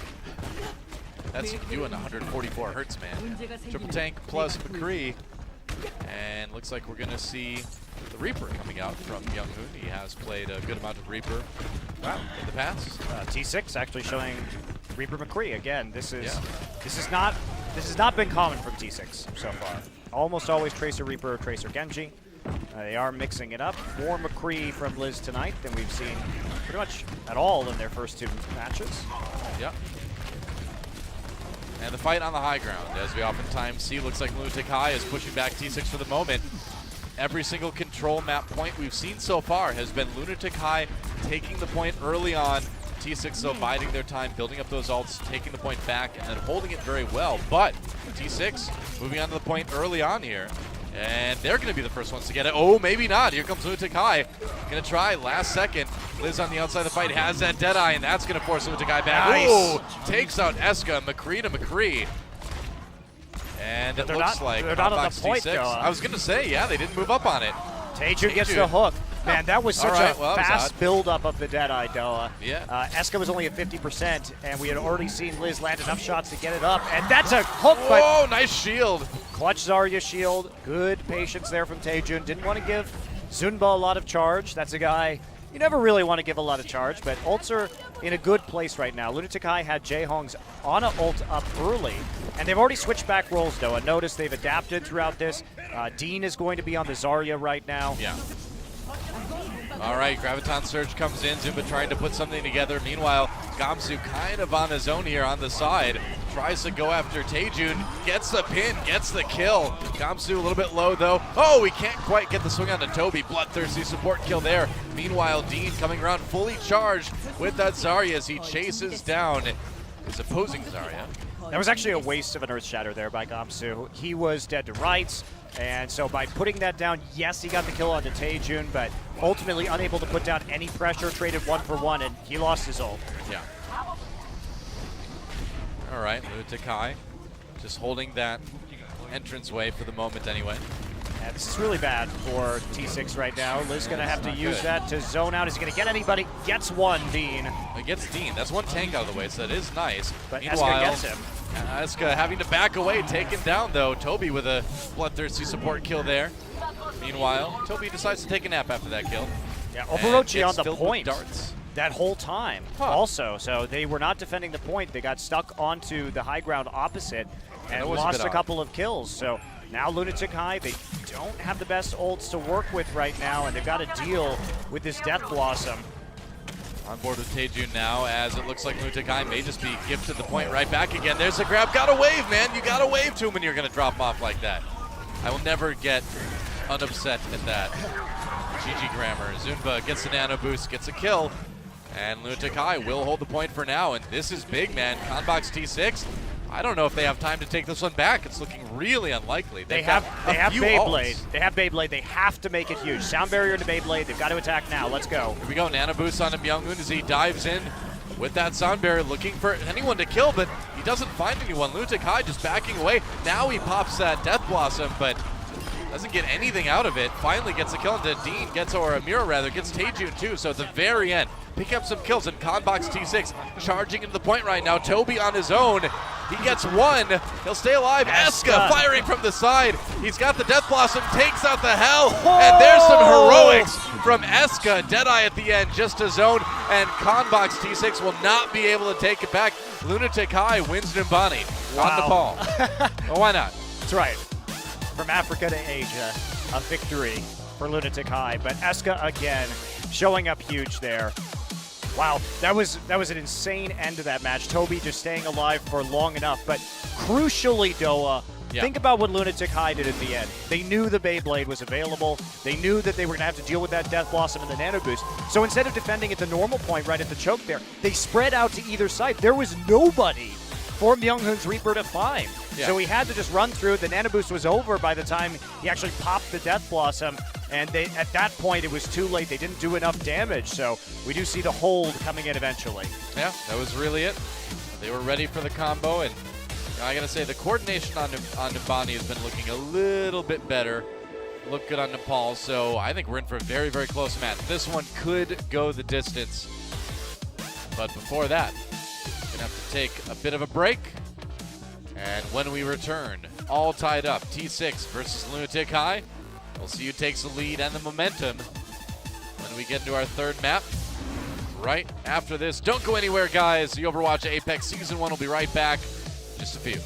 That's doing 144 hertz, man. Triple tank plus McCree. And looks like we're going to see the Reaper coming out from Younghoon. He has played a good amount of Reaper in the past. T6 actually showing Reaper McCree again. This has not been common from T6 so far. Almost always Tracer Reaper, Tracer Genji. They are mixing it up. More McCree from Liz tonight than we've seen pretty much at all in their first two matches. Yep. And the fight on the high ground, as we oftentimes see, looks like Lunatic is pushing back T6 for the moment. Every single control map point we've seen so far has been Lunatic taking the point early on. T6 so biding their time, building up those ults, taking the point back, and then holding it very well. But T6 moving on to the point early on here. And they're going to be the first ones to get it. Oh, maybe not. Here comes Lunatic. Going to try last second. Liz on the outside of the fight has that Deadeye, and that's going to force Lunatic back. Nice. Oh, takes out Eska. McCree to McCree. And it looks like they're not on the point, T6. though. I was going to say, yeah, they didn't move up on it. Taejun gets the hook. Man, that was such a fast build-up of the Deadeye, Doa. Yeah. Eska was only at 50%, and we had already seen Liz land enough shots to get it up. And that's a hook. Oh, nice shield. Clutch Zarya shield. Good patience there from Taejun. Didn't want to give Zunba a lot of charge. That's a guy you never really want to give a lot of charge, but ults are in a good place right now. Lunatic had Jaehong's Ana ult up early, and they've already switched back roles, Doa. Notice they've adapted throughout this. Dean is going to be on the Zarya right now. Yeah. All right, Graviton Surge comes in. Zumba trying to put something together. Meanwhile, Gamsu kind of on his own here on the side. Tries to go after Taejun. Gets the pin, gets the kill. Gamsu a little bit low, though. Oh, he can't quite get the swing onto Toby. Bloodthirsty support kill there. Meanwhile, Dean coming around fully charged with that Zarya as he chases down his opposing Zarya. That was actually a waste of an Earth Shatter there by Gamsu. He was dead to rights, and so by putting that down, yes, he got the kill onto Taejun, but ultimately unable to put down any pressure, traded 1-for-1, and he lost his ult. Yeah. All right, Lunatic high, just holding that entranceway for the moment anyway. Yeah, this is really bad for T6 right now. Liz going to have to use that to zone out. Is he going to get anybody? Gets one, Dean. He gets Dean. That's one tank out of the way, so that is nice. But Meanwhile, Eska gets him. Eska having to back away, taken down though. Toby with a bloodthirsty support kill there. Meanwhile, Toby decides to take a nap after that kill. Yeah, Overwatch on the point darts that whole time also. So they were not defending the point. They got stuck onto the high ground opposite and lost a couple of kills. So now Lunatic high, they don't have the best ults to work with right now, and they've got to deal with this Death Blossom. On board with Taejun now, as it looks like Lunatic high may just be gifted the point right back again. There's a grab. Gotta wave, man. You gotta wave to him when you're gonna drop him off like that. I will never get unupset at that. GG Grammar. Zunba gets the nano boost, gets a kill, and Lunatic high will hold the point for now, and this is big, man. Conbox T6, I don't know if they have time to take this one back. It's looking really unlikely. They have Beyblade. Ults. They have Beyblade. They have to make it huge. Sound barrier to Beyblade. They've got to attack now. Let's go. Here we go. Nano boost on Myungun as he dives in with that sound barrier, looking for anyone to kill, but he doesn't find anyone. Lunatic high just backing away. Now he pops that Death Blossom, but doesn't get anything out of it. Finally gets a kill into Dean, or Amira rather, gets Taejun too. So at the very end, picking up some kills, and Conbox T6 charging into the point right now. Toby on his own. He gets one. He'll stay alive. Eska firing from the side. He's got the Death Blossom, takes out the hell, and there's some heroics from Eska. Deadeye at the end, just a zone, and Conbox T6 will not be able to take it back. Lunatic high wins Nimbani on Nepal. Well, why not? That's right. From Africa to Asia, a victory for Lunatic high, but Eska again showing up huge there. Wow, that was an insane end to that match. Toby just staying alive for long enough, but crucially, Doa, think about what Lunatic high did at the end. They knew the Beyblade was available. They knew that they were going to have to deal with that Death Blossom and the Nano Boost. So instead of defending at the normal point right at the choke there, they spread out to either side. There was nobody for Myunghun's Reaper to find. Yeah. So he had to just run through. The Nano Boost was over by the time he actually popped the Death Blossom. And at that point, it was too late. They didn't do enough damage. So we do see the hold coming in eventually. Yeah, that was really it. They were ready for the combo. And I got to say, the coordination on Nimbani has been looking a little bit better. Looked good on Nepal. So I think we're in for a very, very close match. This one could go the distance. But before that, going to have to take a bit of a break. And when we return, all tied up, T6 versus Lunatic high. We'll see who takes the lead and the momentum when we get into our third map right after this. Don't go anywhere, guys. The Overwatch Apex Season 1 will be right back. Just a few.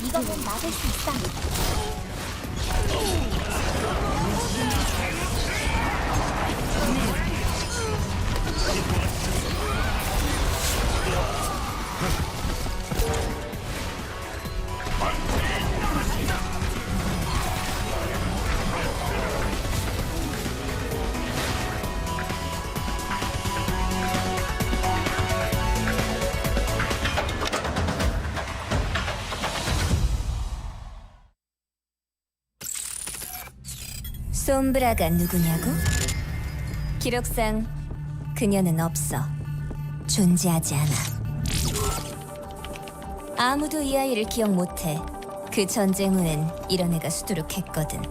이거는 막을 수 있다. 솜브라가 누구냐고? 기록상 그녀는 없어. 존재하지 않아. 아무도 이 아이를 기억 못해. 그 전쟁 후엔 이런 애가 수두룩했거든.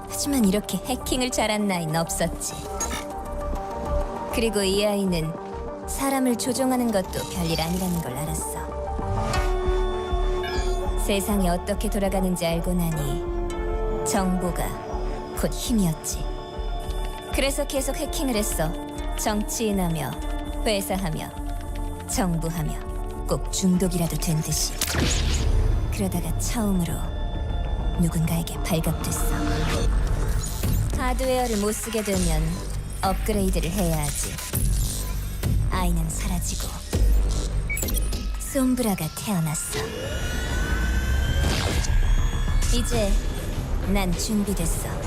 하지만 이렇게 해킹을 잘한 나이는 없었지. 그리고 이 아이는 사람을 조종하는 것도 별일 아니라는 걸 알았어. 세상이 어떻게 돌아가는지 알고 나니 정보가 곧 힘이었지. 그래서 계속 해킹을 했어. 정치인하며 회사하며 정부하며 꼭 중독이라도 된 듯이. 그러다가 처음으로 누군가에게 발각됐어. 하드웨어를 못 쓰게 되면 업그레이드를 해야 하지. 아이는 사라지고 솜브라가 태어났어. 이제 난 준비됐어.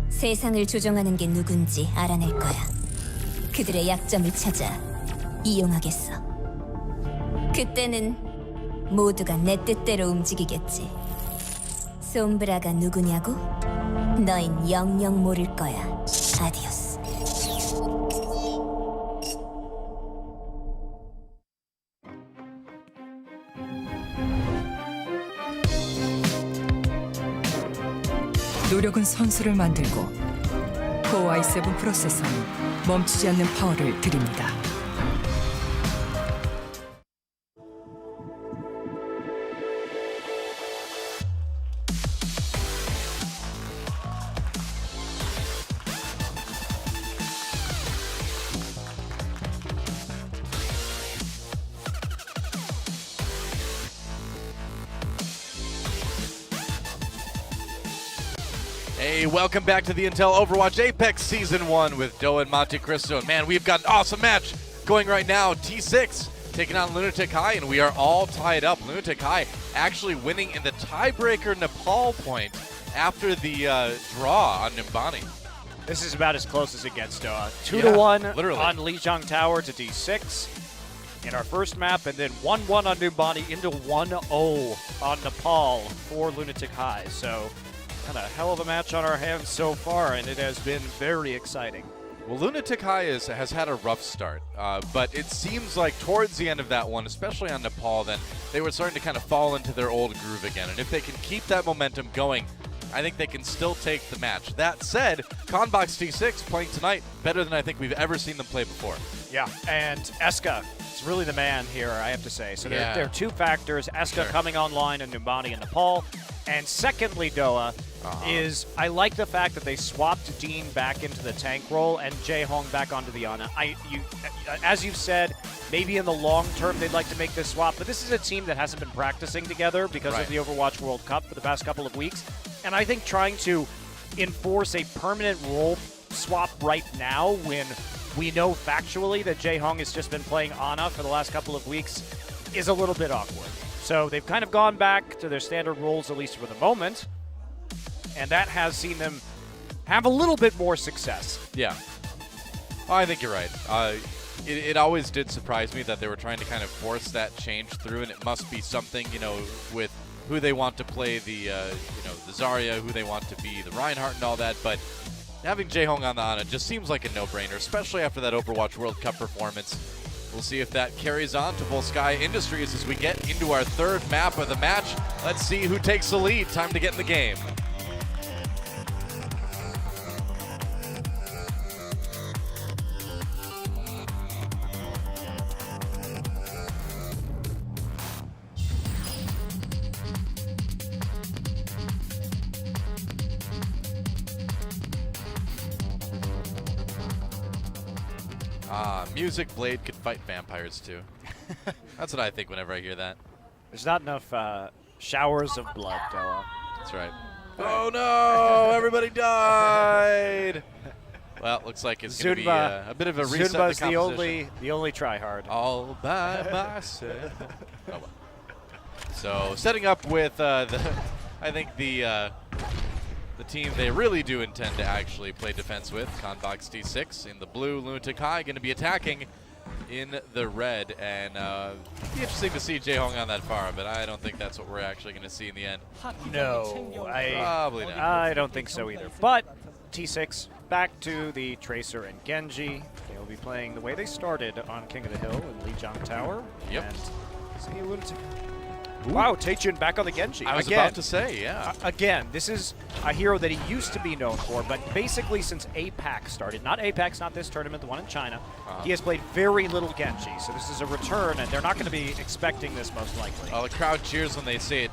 세상을 조종하는 게 누군지 알아낼 거야. 그들의 약점을 찾아 이용하겠어. 그때는 모두가 내 뜻대로 움직이겠지. 솜브라가 누구냐고? 너흰 영영 모를 거야. 아디오스. 노력은 선수를 만들고 코어 i7 프로세서는 멈추지 않는 파워를 드립니다. Hey, welcome back to the Intel Overwatch Apex Season 1 with Doa and Monte Cristo. Man, we've got an awesome match going right now. T6 taking on Lunatic High, and we are all tied up. Lunatic High actually winning in the tiebreaker Nepal point after the draw on Nimbani. This is about as close as it gets, Doa. 2-1 literally. on Lijiang Tower to D6 in our first map, and then 1-1 on Nimbani into 1-0 on Nepal for Lunatic High. So, kind of a hell of a match on our hands so far, and it has been very exciting. Well, Lunatic High has had a rough start, but it seems like towards the end of that one, especially on Nepal, then they were starting to kind of fall into their old groove again. And if they can keep that momentum going, I think they can still take the match. That said, Conbox T6 playing tonight better than I think we've ever seen them play before. Yeah, and Eska is really the man here, I have to say. So there are two factors, Eska coming online in Nimbani and Nepal. And secondly, Doa, is I like the fact that they swapped Dean back into the tank role and Jae Hong back onto the Ana. As you've said, maybe in the long term they'd like to make this swap, but this is a team that hasn't been practicing together because of the Overwatch World Cup for the past couple of weeks. And I think trying to enforce a permanent role swap right now when we know factually that Jae Hong has just been playing Ana for the last couple of weeks is a little bit awkward. So they've kind of gone back to their standard roles, at least for the moment, and that has seen them have a little bit more success. Yeah. I think you're right. It always did surprise me that they were trying to kind of force that change through, and it must be something, with who they want to play the Zarya, who they want to be the Reinhardt and all that, but having Jae Hong on the Ana just seems like a no-brainer, especially after that Overwatch World Cup performance. We'll see if that carries on to Volskaya Industries as we get into our third map of the match. Let's see who takes the lead. Time to get in the game. Music Blade could fight vampires too. That's what I think whenever I hear that. There's not enough showers of blood, Doa. That's right. Oh no! Everybody died. Well, looks like it's going to be a bit of a reset. Zunba's in the composition. the only tryhard. All by myself. Oh, well. So setting up with I think the team they really do intend to actually play defense with, Conbox D6 in the blue, Lunatic High going to be attacking in the red, and it'd be interesting to see Jaehong on that farm, but I don't think that's what we're actually going to see in the end. No, Probably not. I don't think so either. But T6 back to the Tracer and Genji. They'll be playing the way they started on King of the Hill in Lijiang Tower. Yep. And see Lunatic. Wow, Taechun back on the Genji. I was about to say, yeah. Again, this is a hero that he used to be known for, but basically since APAC started, not Apex, not this tournament, the one in China, he has played very little Genji. So this is a return, and they're not going to be expecting this most likely. The crowd cheers when they see it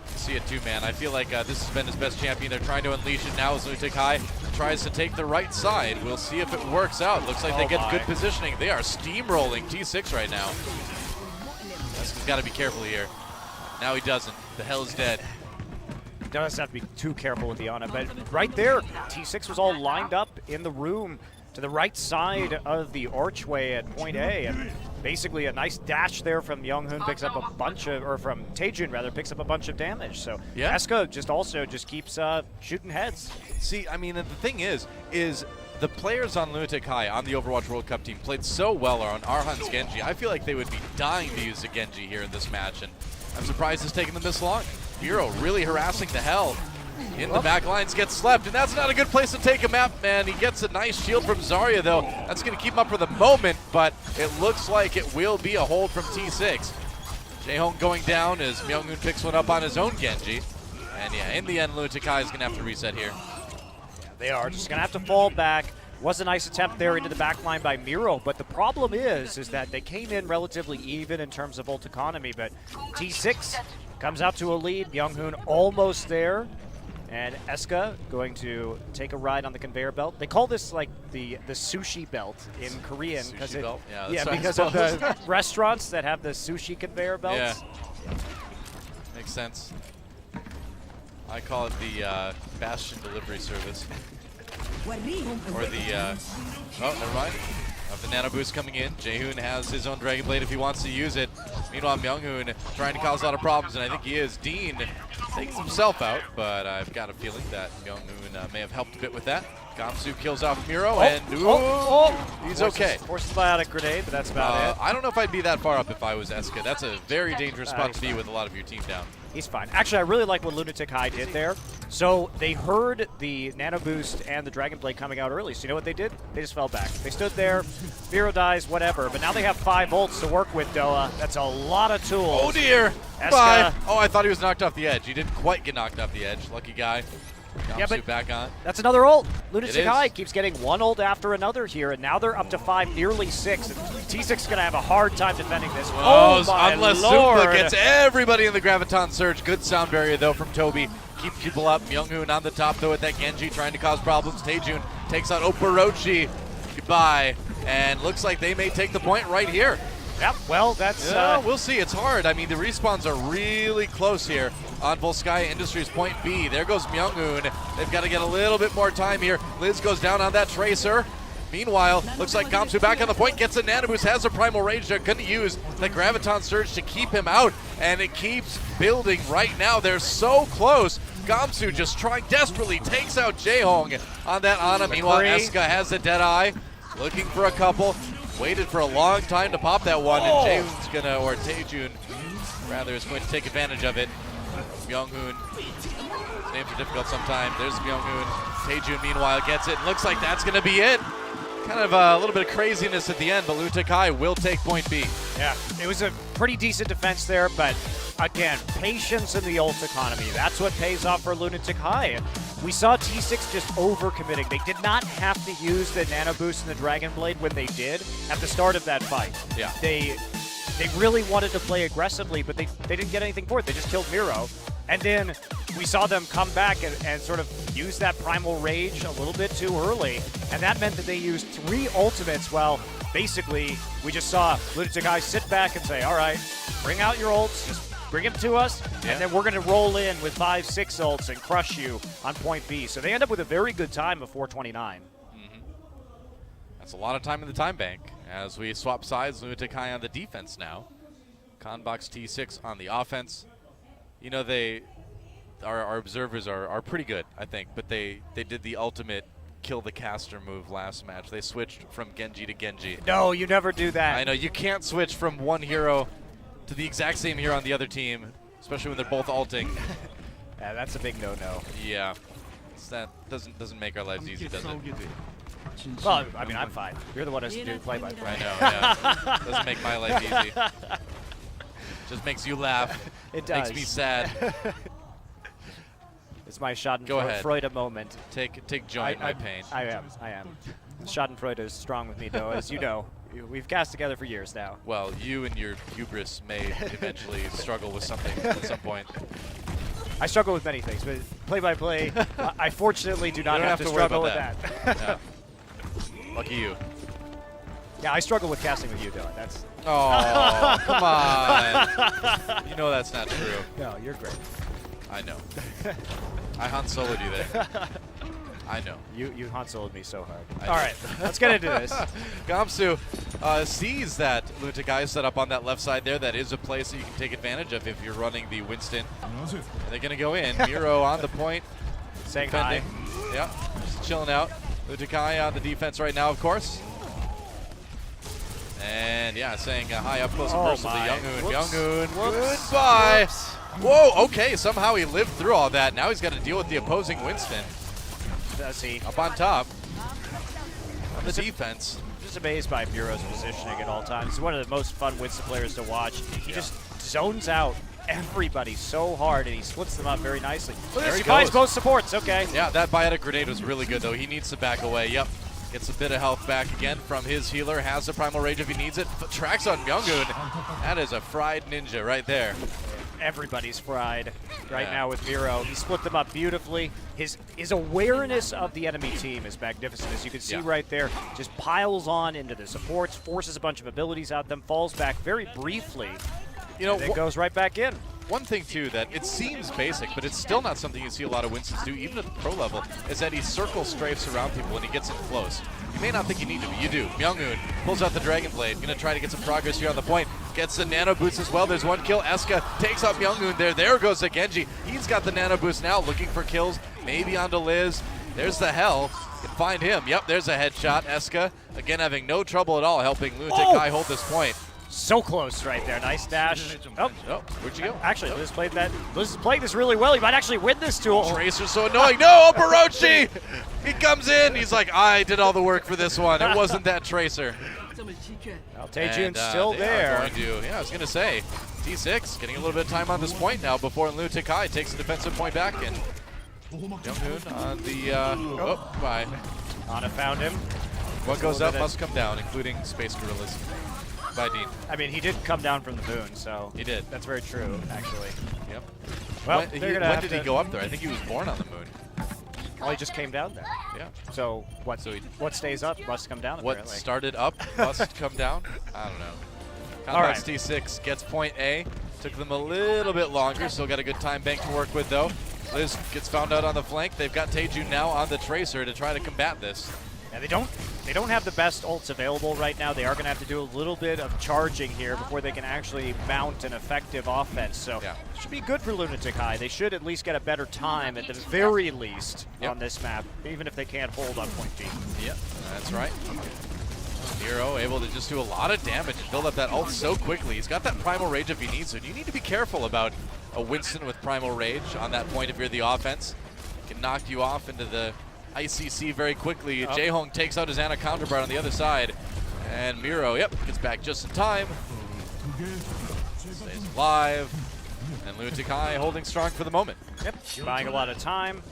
too, man. I feel like this has been his best champion. They're trying to unleash it now as Lunatic High tries to take the right side. We'll see if it works out. Looks like they get good positioning. They are steamrolling T6 right now. He's got to be careful here. Now he doesn't. The hell is dead. Doesn't have to be too careful with the Ana, but right there, T6 was all lined up in the room to the right side of the archway at point A, and basically a nice dash there from Younghoon picks up a bunch of, or from Taejun rather, picks up a bunch of damage. So yeah. Eska just keeps shooting heads. See, I mean, the thing is the players on Lunatic High on the Overwatch World Cup team played so well on Arhan's Genji. I feel like they would be dying to use the Genji here in this match, and I'm surprised it's taken them this long. Hero really harassing the hell in the back lines, gets slept, and that's not a good place to take a map, man. He gets a nice shield from Zarya, though. That's going to keep him up for the moment, but it looks like it will be a hold from T6. Jaehong going down as Myunghoon picks one up on his own Genji. And yeah, in the end, Lunatic High is going to have to reset here. Yeah, they are just going to have to fall back. Was a nice attempt there into the back line by Miro, but the problem is that they came in relatively even in terms of ult economy, but T6 comes out to a lead. Myunghoon almost there, and Eska going to take a ride on the conveyor belt. They call this like the sushi belt in Korean because because of the restaurants that have the sushi conveyor belts. Yeah, makes sense. I call it the Bastion delivery service. Or the, oh, never mind. Of the Nano Boost coming in. Jaehong has his own Dragon Blade if he wants to use it. Meanwhile, Myunghoon trying to cause a lot of problems, and I think he is. Dean takes himself out, but I've got a feeling that Myunghoon may have helped a bit with that. Gamsu kills off Miro, and he's okay. Forces a biotic grenade, but that's about it. I don't know if I'd be that far up if I was Eska. That's a very dangerous spot to be with a lot of your team down. He's fine. Actually, I really like what Lunatic High did there. So they heard the Nano Boost and the Dragon Blade coming out early. So you know what they did? They just fell back. They stood there, Miro dies, whatever. But now they have 5 ults to work with, Doa. That's a lot of tools. Oh dear. Eska. Bye. Oh, I thought he was knocked off the edge. He didn't quite get knocked off the edge. Lucky guy. Yeah, but back on. That's another ult. Lunatic High keeps getting one ult after another here, and now they're up to 5, nearly 6. And T6 is going to have a hard time defending this. Oh, my unless Lord. Zumba gets everybody in the Graviton Surge. Good sound barrier, though, from Toby. Keep people up. Myunghoon on the top, though, with that Genji trying to cause problems. Taejun takes out Oporochi. Goodbye. And looks like they may take the point right here. Yep, well, that's... we'll see. It's hard. I mean, the respawns are really close here on Volskaya Industries point B. There goes Myunghoon. They've got to get a little bit more time here. Liz goes down on that Tracer. Meanwhile, looks like Gamsu back on the point, gets a Nano Boost, has a Primal Rage. They're going to use the Graviton Surge to keep him out, and it keeps building right now. They're so close. Gamsu just trying desperately, takes out Jaehong on that Ana. Meanwhile, Eska has a Deadeye, looking for a couple. Waited for a long time to pop that one, and Jaehong's gonna, or Taejun rather, is going to take advantage of it. Myunghoon. Names are difficult sometimes. There's Myunghoon. Taejun, meanwhile, gets it. Looks like that's gonna be it. Kind of a little bit of craziness at the end, but Lunatic High will take point B. Yeah, it was a pretty decent defense there, but again, patience in the ult economy. That's what pays off for Lunatic High. We saw T6 just overcommitting. They did not have to use the Nano Boost and the Dragon Blade when they did at the start of that fight. Yeah. They really wanted to play aggressively, but they didn't get anything for it. They just killed Miro. And then we saw them come back and sort of use that Primal Rage a little bit too early. And that meant that they used 3 ultimates while basically we just saw Lunatic High sit back and say, all right, bring out your ults, just bring them to us, and then we're going to roll in with 5-6 ults and crush you on point B. So they end up with a very good time of 4:29. That's a lot of time in the time bank. As we swap sides, Lunatic High on the defense now. Conbox T6 on the offense. You know, our observers are pretty good, I think, but they did the ultimate kill the caster move last match. They switched from Genji to Genji. No, you never do that. I know, you can't switch from one hero to the exact same hero on the other team, especially when they're both ulting. Yeah, that's a big no-no. Yeah, that doesn't make our lives easy, does it? Well, I mean, I'm fine. You're the one who has to do play-by-play. I know, yeah. Doesn't make my life easy. Just makes you laugh. It does. Makes me sad. It's my Schadenfreude moment. Take joy in my pain. I am. Schadenfreude is strong with me, though, as you know. We've cast together for years now. Well, you and your hubris may eventually struggle with something at some point. I struggle with many things, but play-by-play, I fortunately do not have to struggle with that. Yeah. Lucky you. Yeah, I struggle with casting with you, though. That's. Oh, come on. You know that's not true. No, you're great. I know. I Han Solo'd you there. I know. You Han Solo'd me so hard. All right, let's get into this. Gamsu sees that Lunatic High is set up on that left side there. That is a place that you can take advantage of if you're running the Winston. And they're going to go in. Miro on the point. Saying defending. Hi. Yeah, just chilling out. Lunatic High on the defense right now, of course. And yeah, saying hi up close and personal to Younghoon. Younghoon, goodbye. Whoa, okay, somehow he lived through all that. Now he's got to deal with the opposing Winston. Does he? Up on top. On the defense. I'm just amazed by Miro's positioning at all times. He's one of the most fun Winston players to watch. He just zones out everybody so hard, and he splits them up very nicely. Look at this, he buys both supports, okay. Yeah, that biotic grenade was really good, though. He needs to back away. Yep. Gets a bit of health back again from his healer. Has the Primal Rage if he needs it. Tracks on Myunghoon. That is a fried ninja right there. Everybody's fried right now with Miro. He split them up beautifully. His awareness of the enemy team is magnificent, as you can see right there. Just piles on into the supports, forces a bunch of abilities out them, falls back very briefly, and then goes right back in. One thing, too, that it seems basic, but it's still not something you see a lot of Winstons do, even at the pro level, is that he circle strafes around people when he gets in close. You may not think you need to, but you do. Myunghoon pulls out the Dragon Blade, going to try to get some progress here on the point. Gets the Nano Boost as well. There's one kill. Eska takes out Myunghoon there. There goes the Genji. He's got the Nano Boost now, looking for kills, maybe onto Liz. There's the Hell. Can find him. Yep, there's a headshot. Eska, again, having no trouble at all helping Lunatic High hold this point. So close right there. Nice dash. Oh, where'd you go? Actually, Liz played that. Liz is playing this really well. He might actually win this duel. Tracer's so annoying. No, Barochi! He comes in. He's like, I did all the work for this one. It wasn't that Tracer. Well, Taejun's still there. I was going to say, T6 getting a little bit of time on this point now before Lunatic High takes the defensive point back. And Younghoon on the, bye. Ana found him. What goes up must come down, including Space Gorillas. By Dean. I mean, he did come down from the moon, so. He did. That's very true, actually. Yep. Well, when did he go up there? I think he was born on the moon. Oh, he just came down there. Yeah. So what stays up must come down, apparently. What started up must come down? I don't know. Conbox T6 gets point A. Took them a little bit longer, still got a good time bank to work with, though. Liz gets found out on the flank. They've got Taejun now on the Tracer to try to combat this. Yeah, they don't have the best ults available right now. They are going to have to do a little bit of charging here before they can actually mount an effective offense. So it should be good for Lunatic High. They should at least get a better time at the very least on this map, even if they can't hold on point B. Yep, that's right. Miro able to just do a lot of damage and build up that ult so quickly. He's got that Primal Rage if he needs it. You need to be careful about a Winston with Primal Rage on that point if you're the offense. Can knock you off into the ICC very quickly. Jaehong takes out his Ana counterpart on the other side. And Miro, gets back just in time. Stays alive. And Lunatic High holding strong for the moment. Yep, buying a lot of time.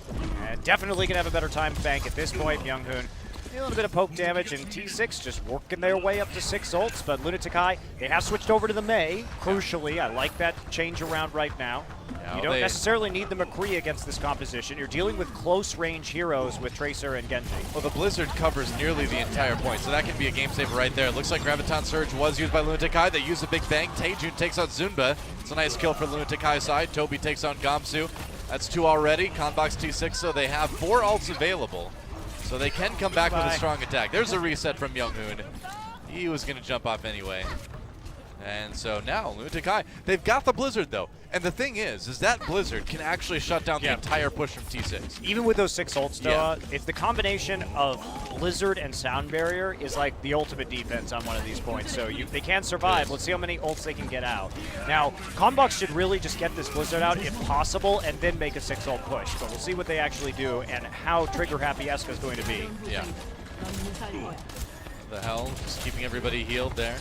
And definitely going to have a better time bank at this point. Younghoon dealing a bit of poke damage, and T6 just working their way up to 6 ults. But Lunatic High, they have switched over to the Mei. Crucially, I like that change around right now. Yeah, You don't necessarily need the McCree against this composition. You're dealing with close-range heroes with Tracer and Genji. Well, the Blizzard covers nearly the entire point, so that can be a game saver right there. It looks like Graviton Surge was used by Lunatic High. They use a big bang. Taejun takes out Zunba. It's a nice kill for Lunatic High side. Toby takes on Gamsu. That's 2 already. Conbox T6, so they have 4 ults available. So they can come back with a strong attack. There's a reset from Younghoon. He was going to jump off anyway. And so now, Lunatic High, they've got the Blizzard though. And the thing is that Blizzard can actually shut down the entire push from T6. Even with those 6 ults, Noah, it's the combination of Blizzard and Sound Barrier is like the ultimate defense on one of these points. So they can survive. Let's see how many ults they can get out. Now, Conbox should really just get this Blizzard out if possible and then make a 6 ult push. But we'll see what they actually do and how trigger-happy Eska is going to be. Yeah. What the hell? Just keeping everybody healed there.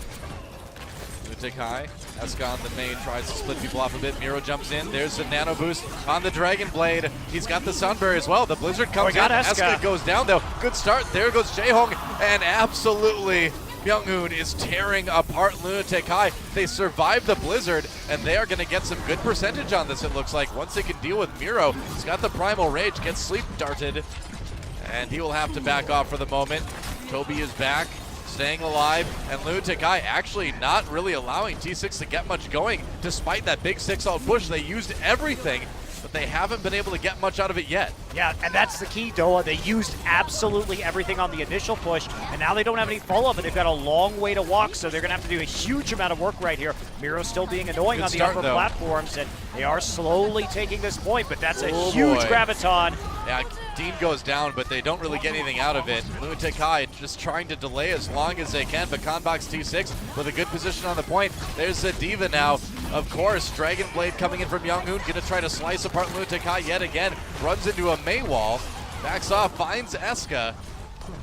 Lunatic High. Eska on the main tries to split people off a bit. Miro jumps in. There's a nano boost on the Dragon Blade. He's got the Sound Barrier as well. The Blizzard comes in. Eska goes down though. Good start. There goes Jaehong. And absolutely, Younghoon is tearing apart Lunatic High. They survived the Blizzard, and they are going to get some good percentage on this, it looks like. Once they can deal with Miro, he's got the Primal Rage, gets sleep darted, and he will have to back off for the moment. Toby is back, staying alive, and Lunatic High actually not really allowing T6 to get much going. Despite that big 6 ult push, they used everything, but they haven't been able to get much out of it yet. Yeah, and that's the key, Doa. They used absolutely everything on the initial push, and now they don't have any follow-up, and they've got a long way to walk, so they're going to have to do a huge amount of work right here. Miro still being annoying on the upper platforms, and they are slowly taking this point, but that's a huge Graviton. Yeah, Dean goes down, but they don't really get anything out of it. Lunatic High just trying to delay as long as they can, but Conbox T6 with a good position on the point. There's a Diva now. Of course, Dragon Blade coming in from Younghoon, going to try to slice apart Lunatic High yet again. Runs into a Mei wall, backs off, finds Eska.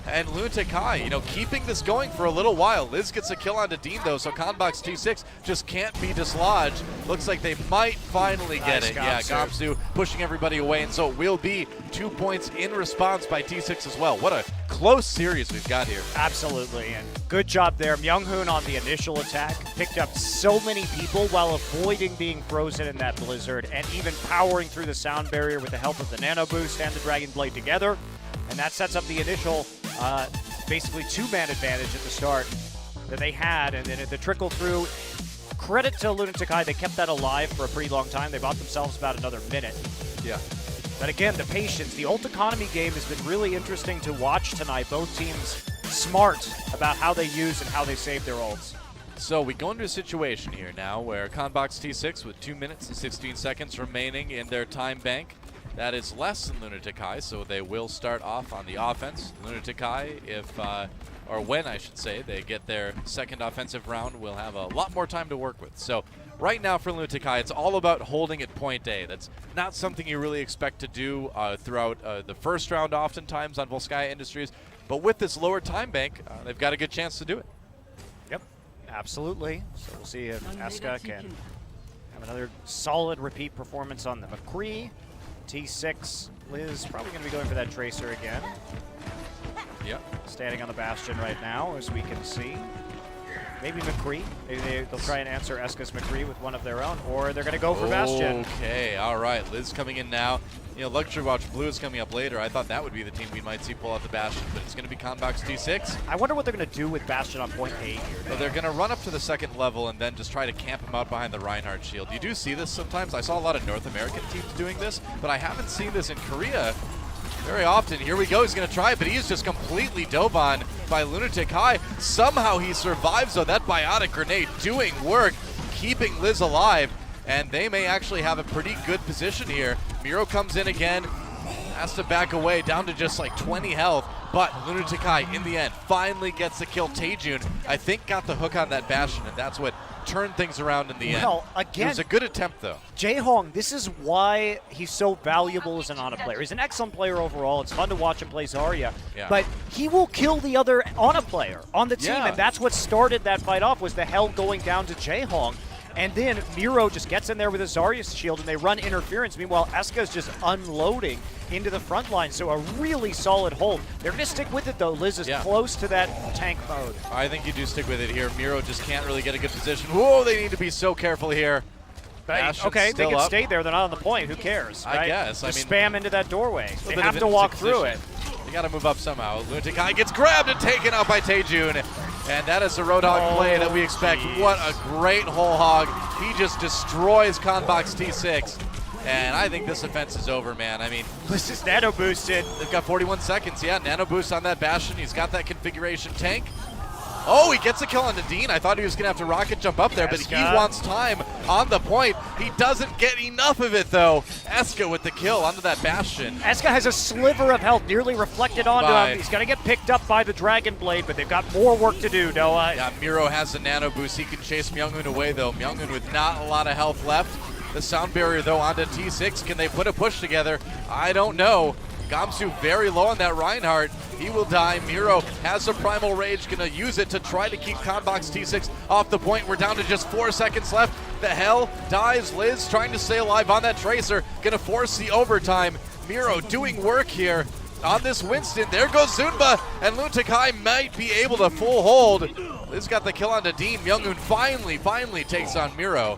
And Lunatic High, you know, keeping this going for a little while. Liz gets a kill onto Dean, though, so Conbox T6 just can't be dislodged. Looks like they might finally get it. Yeah, Gamsu pushing everybody away, and so it will be 2 points in response by T6 as well. What a close series we've got here. Absolutely, and good job there. Younghoon on the initial attack picked up so many people while avoiding being frozen in that Blizzard and even powering through the Sound Barrier with the help of the Nano Boost and the Dragon Blade together. And that sets up the initial, basically 2-man advantage at the start that they had, and then the trickle through. Credit to Lunatic High, they kept that alive for a pretty long time. They bought themselves about another minute. Yeah. But again, the patience, the ult economy game has been really interesting to watch tonight. Both teams smart about how they use and how they save their ults. So we go into a situation here now where Conbox T6 with 2 minutes and 16 seconds remaining in their time bank. That is less than Lunatic High, so they will start off on the offense. Lunatic High, or when I should say, they get their second offensive round, will have a lot more time to work with. So right now for Lunatic High, it's all about holding at point A. That's not something you really expect to do throughout the first round oftentimes on Volskaya Industries, but with this lower time bank, they've got a good chance to do it. Yep, absolutely. So we'll see if Eska can have another solid repeat performance on the McCree. T6, Liz probably going to be going for that Tracer again. Yep. Standing on the Bastion right now, as we can see. Maybe McCree. Maybe they'll try and answer Eska's McCree with one of their own, or they're going to go for Bastion. Okay, all right. Liz coming in now. You know, Luxury Watch Blue is coming up later. I thought that would be the team we might see pull out the Bastion, but it's going to be Conbox T6. I wonder what they're going to do with Bastion on point A here. So they're going to run up to the second level and then just try to camp him out behind the Reinhardt shield. You do see this sometimes. I saw a lot of North American teams doing this, but I haven't seen this in Korea very often. Here we go. He's going to try, but he is just completely dove on by Lunatic High. Somehow he survives, though. That biotic grenade doing work, keeping Liz alive, and they may actually have a pretty good position here. Miro comes in again, has to back away down to just like 20 health, but Lunatic High in the end finally gets the kill. Taejun, I think, got the hook on that Bastion, and that's what turn things around in the end. Well, It again, was a good attempt, though. Jae-Hong, this is why he's so valuable as an Ana player. He's an excellent player overall. It's fun to watch him play Zarya. Yeah. But he will kill the other Ana player on the team, Yeah. and that's what started that fight off, was the hell going down to Jae-Hong. And then Miro just gets in there with a Zarya shield, and they run interference. Meanwhile, Eska's just unloading into the front line, so a really solid hold. They're going to stick with it, though. Liz is close to that tank mode. I think you do stick with it here. Miro just can't really get a good position. Whoa, they need to be so careful here. But, okay, they can stay there. They're not on the point. Who cares? I right? guess. Just I mean, spam into that doorway. They bit have of to an walk position. through it. They got to move up somehow. Lunatic High gets grabbed and taken out by Taejun. And that is the Roadhog play that we expect. What a great whole hog. He just destroys Conbox T6. And I think this offense is over, man. I mean, This is nano boosted. they've got 41 seconds. Yeah, nano boost on that Bastion. He's got that configuration tank. Oh, he gets a kill on Nadine. I thought he was going to have to rocket jump up there, but he wants time on the point. He doesn't get enough of it, though. Eska with the kill onto that Bastion. Eska has a sliver of health nearly reflected onto him. He's going to get picked up by the Dragon Blade, but they've got more work to do, Noah. Yeah, Miro has the nano boost. He can chase Myungun away, though. Myungun with not a lot of health left. The sound barrier, though, onto T6. Can they put a push together? I don't know. Gamsu very low on that Reinhardt. He will die. Miro has a Primal Rage, gonna use it to try to keep Conbox T6 off the point. We're down to just 4 seconds left. The hell dies. Liz trying to stay alive on that Tracer, gonna force the overtime. Miro doing work here on this Winston. There goes Zunba, and Lunatic High might be able to full hold. Liz got the kill on Nadine. Myungun finally takes on Miro.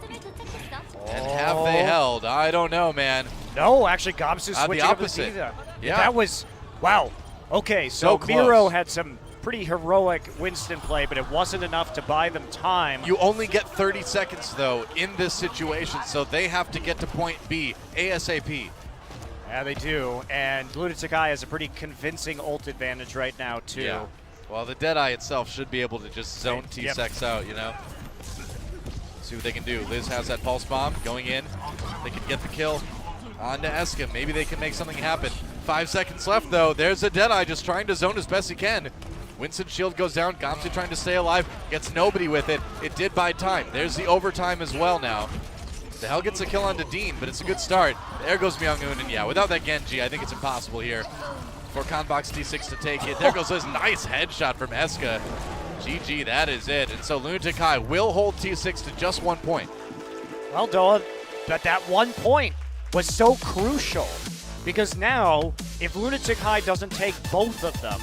And have they held? I don't know, man. No, actually, Gamsu switching the up opposite. Yeah. That was, wow. Okay, so close. Miro had some pretty heroic Winston play, but it wasn't enough to buy them time. You only get 30 seconds, though, in this situation, so they have to get to point B ASAP. Yeah, they do. And Lunatic High has a pretty convincing ult advantage right now, too. Yeah. Well, the Deadeye itself should be able to just zone T6 out, you know? See what they can do. Liz has that pulse bomb going in. They can get the kill onto Eska. Maybe they can make something happen. 5 seconds left, though. There's a Deadeye just trying to zone as best he can. Winston's shield goes down. Gamsu trying to stay alive. Gets nobody with it. It did buy time. There's the overtime as well now. The hell gets a kill onto Dean, but it's a good start. There goes Myungun, and yeah, without that Genji, I think it's impossible here for Conbox T6 to take it. There goes this nice headshot from Eska. GG, that is it. And so Lunatic High will hold T6 to just 1 point. Well, Doa, but that 1 point was so crucial, because now, if Lunatic High doesn't take both of them,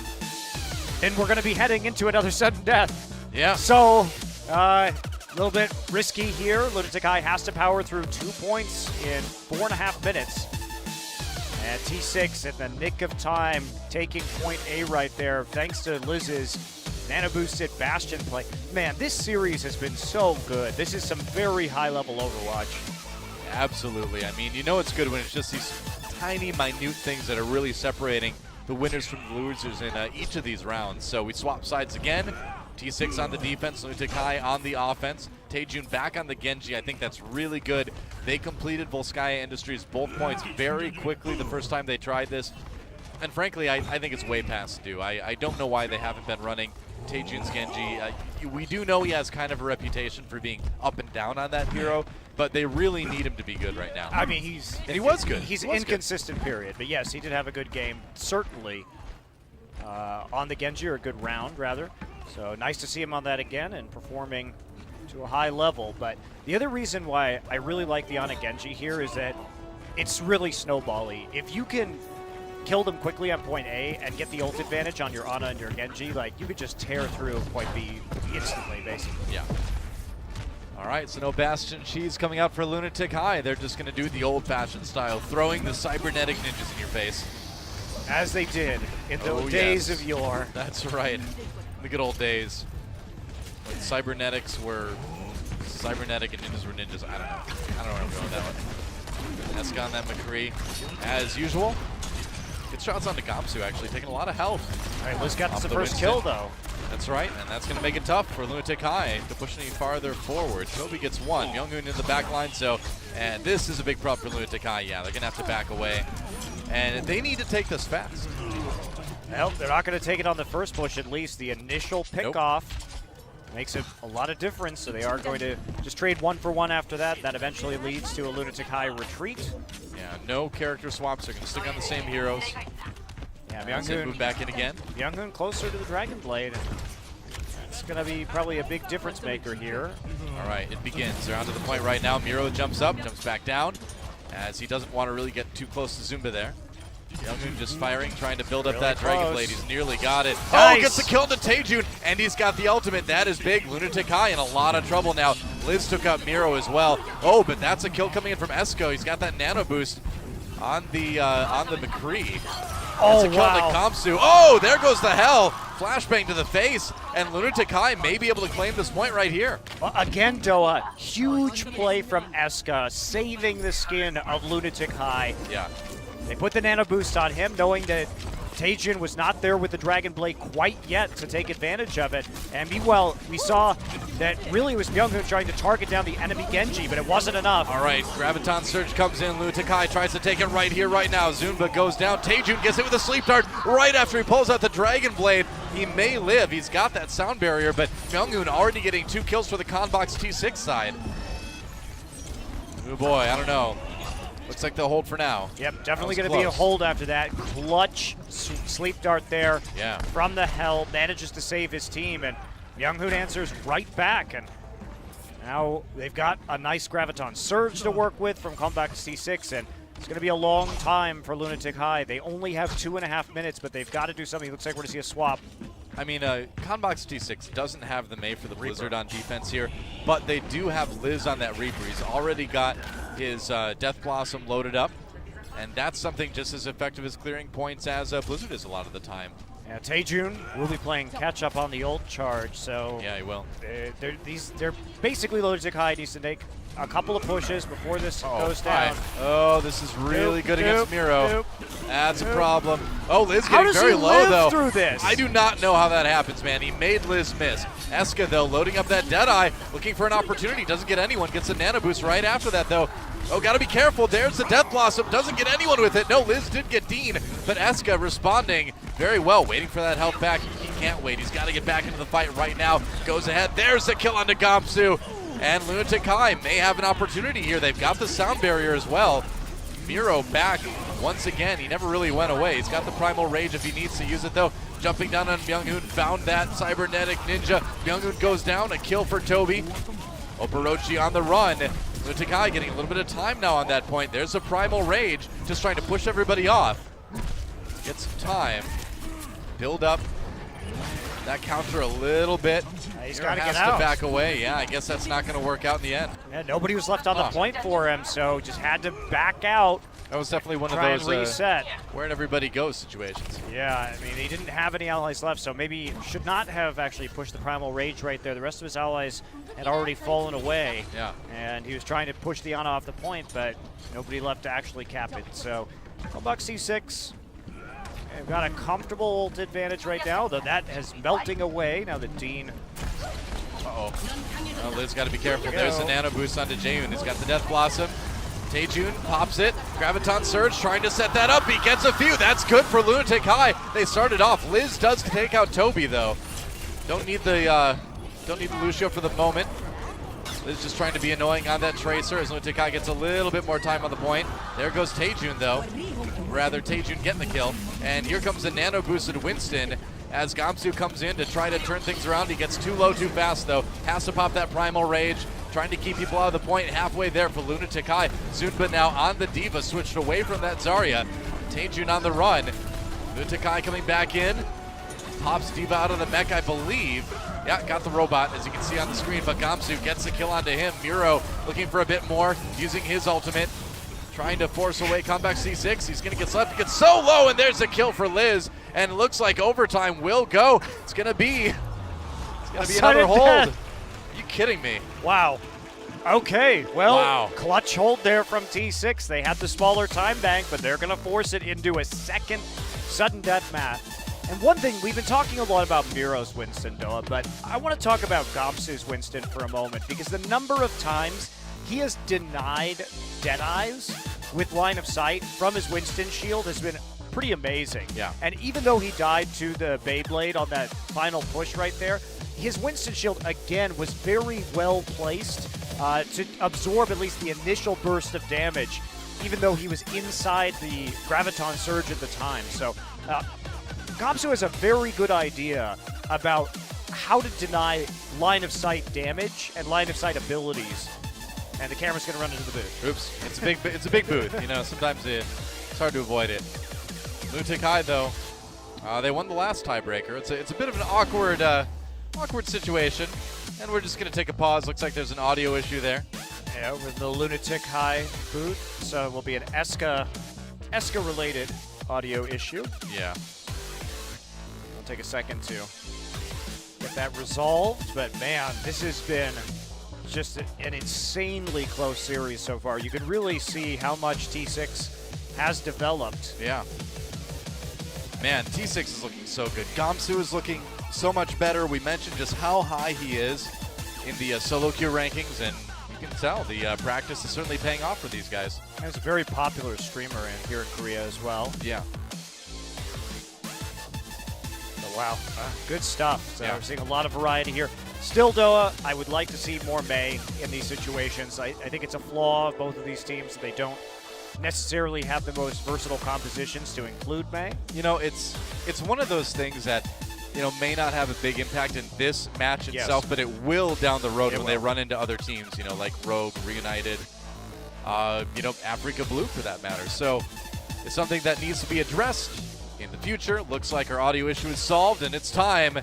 then we're going to be heading into another sudden death. Yeah. So, a little bit risky here. Lunatic High has to power through 2 points in 4.5 minutes. And T6 in the nick of time, taking point A right there, thanks to Liz's nano-boosted Bastion play. Man, this series has been so good. This is some very high-level Overwatch. Absolutely. I mean, you know it's good when it's just these tiny, minute things that are really separating the winners from the losers in each of these rounds. So we swap sides again. T6 on the defense, Lunatic High on the offense. Taejun back on the Genji. I think that's really good. They completed Volskaya Industries both points very quickly the first time they tried this. And frankly, I think it's way past due. I don't know why they haven't been running Taejun's Genji. We do know he has kind of a reputation for being up and down on that hero, but they really need him to be good right now. I mean, he was good. He's inconsistent, period. But yes, he did have a good game, certainly. On the Genji, or a good round, rather. So nice to see him on that again and performing to a high level. But the other reason why I really like the Ana Genji here is that it's really snowbally. If you can kill them quickly on point A and get the ult advantage on your Ana and your Genji, like, you could just tear through point B instantly, basically. Yeah. All right, so no Bastion Cheese coming out for Lunatic High. They're just going to do the old-fashioned style, throwing the cybernetic ninjas in your face. As they did in the days of yore. That's right. The good old days when cybernetics were cybernetic and ninjas were ninjas. I don't know where I'm going with that one. Eska on that McCree, as usual. Good shots on the Gamsu, actually, taking a lot of health. All right, Liz got the first kill, though. That's right, and that's going to make it tough for Lunatic High to push any farther forward. Toby gets one. Myungun in the back line, so, and this is a big problem for Lunatic High. Yeah, they're going to have to back away. And they need to take this fast. Well, they're not going to take it on the first push, at least. The initial pickoff makes it a lot of difference. So they are going to just trade 1 for 1 after that. That eventually leads to a Lunatic High retreat. Yeah, no character swaps. They're going to stick on the same heroes. Yeah, Myung-hoon move back in again. Myung-hoon closer to the Dragon Blade. It's going to be probably a big difference maker here. All right, it begins. They're onto the point right now. Miro jumps up, jumps back down, as he doesn't want to really get too close to Zumba there. Myung-hoon just firing, trying to build up Really that Dragon close. Blade. He's nearly got it. Nice. Oh, gets the kill to Taejun, and he's got the ultimate. That is big. Lunatic High in a lot of trouble now. Liz took out Miro as well. Oh, but that's a kill coming in from Esco. He's got that nano boost on the McCree. Oh, That's a kill wow. to Kamsu. Oh, there goes the hell. Flashbang to the face, and Lunatic High may be able to claim this point right here. Well, again, Doa, huge play from Eska, saving the skin of Lunatic High. Yeah. They put the nano boost on him, knowing that Taejun was not there with the Dragon Blade quite yet to take advantage of it. And meanwhile, we saw that really was Myung-hoon trying to target down the enemy Genji, but it wasn't enough. All right, Graviton Surge comes in. Lunatic High tries to take it right here, right now. Zunba goes down. Taejun gets it with a sleep dart right after he pulls out the Dragon Blade. He may live. He's got that sound barrier, but Myung-hoon already getting 2 kills for the Conbox T6 side. Oh boy, I don't know. Looks like they'll hold for now. Yep, definitely That was going to be a close. hold after that. Clutch sleep dart there Yeah. from the hell. Manages to save his team, and Myung-hoon answers right back. And now they've got a nice Graviton Surge to work with from Conbox C6, and it's going to be a long time for Lunatic High. They only have 2.5 minutes, but they've got to do something. Looks like we're going to see a swap. I mean, Conbox T6 doesn't have the Mei for the Blizzard on defense here, but they do have Liz on that Reaper. He's already got his Death Blossom loaded up, and that's something just as effective as clearing points as Blizzard is a lot of the time. Yeah, Taejun will be playing catch up on the ult charge, so Yeah, he will. they're basically Lunatic High needs to make a couple of pushes before this goes down. Oh, this is really good against Miro. That's a problem. Oh, Liz How getting does very he low, live though. through this? I do not know how that happens, man. He made Liz miss. Eska, though, loading up that Deadeye, looking for an opportunity. Doesn't get anyone. Gets a nano boost right after that, though. Oh, got to be careful. There's the Death Blossom. Doesn't get anyone with it. No, Liz did get Dean, but Eska responding very well, waiting for that health back. He can't wait. He's got to get back into the fight right now. Goes ahead. There's the kill onto Gamsu. And Lunatic High may have an opportunity here. They've got the sound barrier as well. Miro back once again. He never really went away. He's got the Primal Rage if he needs to use it, though. Jumping down on Myung-hoon, found that Cybernetic Ninja. Myung-hoon goes down, a kill for Toby. Oporochi on the run. Lunatic High getting a little bit of time now on that point. There's a Primal Rage, just trying to push everybody off. Get some time. Build up that counter a little bit. He's Miro got to has get out. to back away. Yeah, I guess that's not going to work out in the end. Yeah, nobody was left on the point for him, so just had to back out, That was definitely one try of and those reset. where'd everybody go situations. Yeah, I mean, he didn't have any allies left, so maybe should not have actually pushed the Primal Rage right there. The rest of his allies had already fallen away. Yeah. And he was trying to push the Ana off the point, but nobody left to actually cap it. So, Conbox C6, they've got a comfortable ult advantage right now, though that is melting away now that Dean. Uh-oh. Well, Liz got to be careful. There we There's go. a nano boost onto Jaehoon. He's got the Death Blossom. Taejun pops it. Graviton Surge trying to set that up. He gets a few. That's good for Lunatic High. They started off. Liz does take out Toby, though. Don't need the Lucio for the moment. Liz just trying to be annoying on that Tracer as Lunatic High gets a little bit more time on the point. There goes Taejun, though. Rather, Taejun getting the kill. And here comes a nano boosted Winston as Gamsu comes in to try to turn things around. He gets too low too fast, though. Has to pop that Primal Rage. Trying to keep people out of the point. Halfway there for Lunatic High. Zunba now on the Diva. Switched away from that Zarya. Taejun on the run. Lunatic High coming back in. Pops Diva out of the mech, I believe. Yeah, got the robot, as you can see on the screen, but Gamsu gets the kill onto him. Miro looking for a bit more, using his ultimate. Trying to force away Conbox C6. He's going to get slapped. He gets so low, and there's a kill for Liz. And it looks like overtime will go. It's going to be another hold. Are you kidding me? Wow. Okay, well, Wow. clutch hold there from T6. They had the smaller time bank, but they're going to force it into a second sudden death match. And one thing, we've been talking a lot about Miro's Winston, Noah, but I want to talk about Gamsu's Winston for a moment, because the number of times he has denied Deadeyes with line of sight from his Winston shield has been pretty amazing. Yeah. And even though he died to the Beyblade on that final push right there, his Winston shield, again, was very well placed to absorb at least the initial burst of damage, even though he was inside the Graviton Surge at the time. So Gamsu has a very good idea about how to deny line of sight damage and line of sight abilities. And the camera's going to run into the booth. Oops, it's a big booth. You know, sometimes it's hard to avoid it. Lunatic High, though, they won the last tiebreaker. It's a bit of an awkward situation, and we're just going to take a pause. Looks like there's an audio issue there. Yeah, with the Lunatic High booth, so it will be an Eska-related audio issue. Yeah. We'll take a second to get that resolved, but man, this has been just an insanely close series so far. You can really see how much T6 has developed. Yeah. Man, T6 is looking so good. Gamsu is looking so much better. We mentioned just how high he is in the solo queue rankings, and you can tell the practice is certainly paying off for these guys. He's a very popular streamer here in Korea as well. Yeah. So, wow, good stuff. So Yeah. we're seeing a lot of variety here. Still, Doa, I would like to see more Mei in these situations. I think it's a flaw of both of these teams that they don't necessarily have the most versatile compositions to include Mei. You know, it's one of those things that, you know, may not have a big impact in this match itself, but it will down the road when they run into other teams, you know, like Rogue, Reunited, you know, Africa Blue for that matter. So it's something that needs to be addressed in the future. Looks like our audio issue is solved, and it's time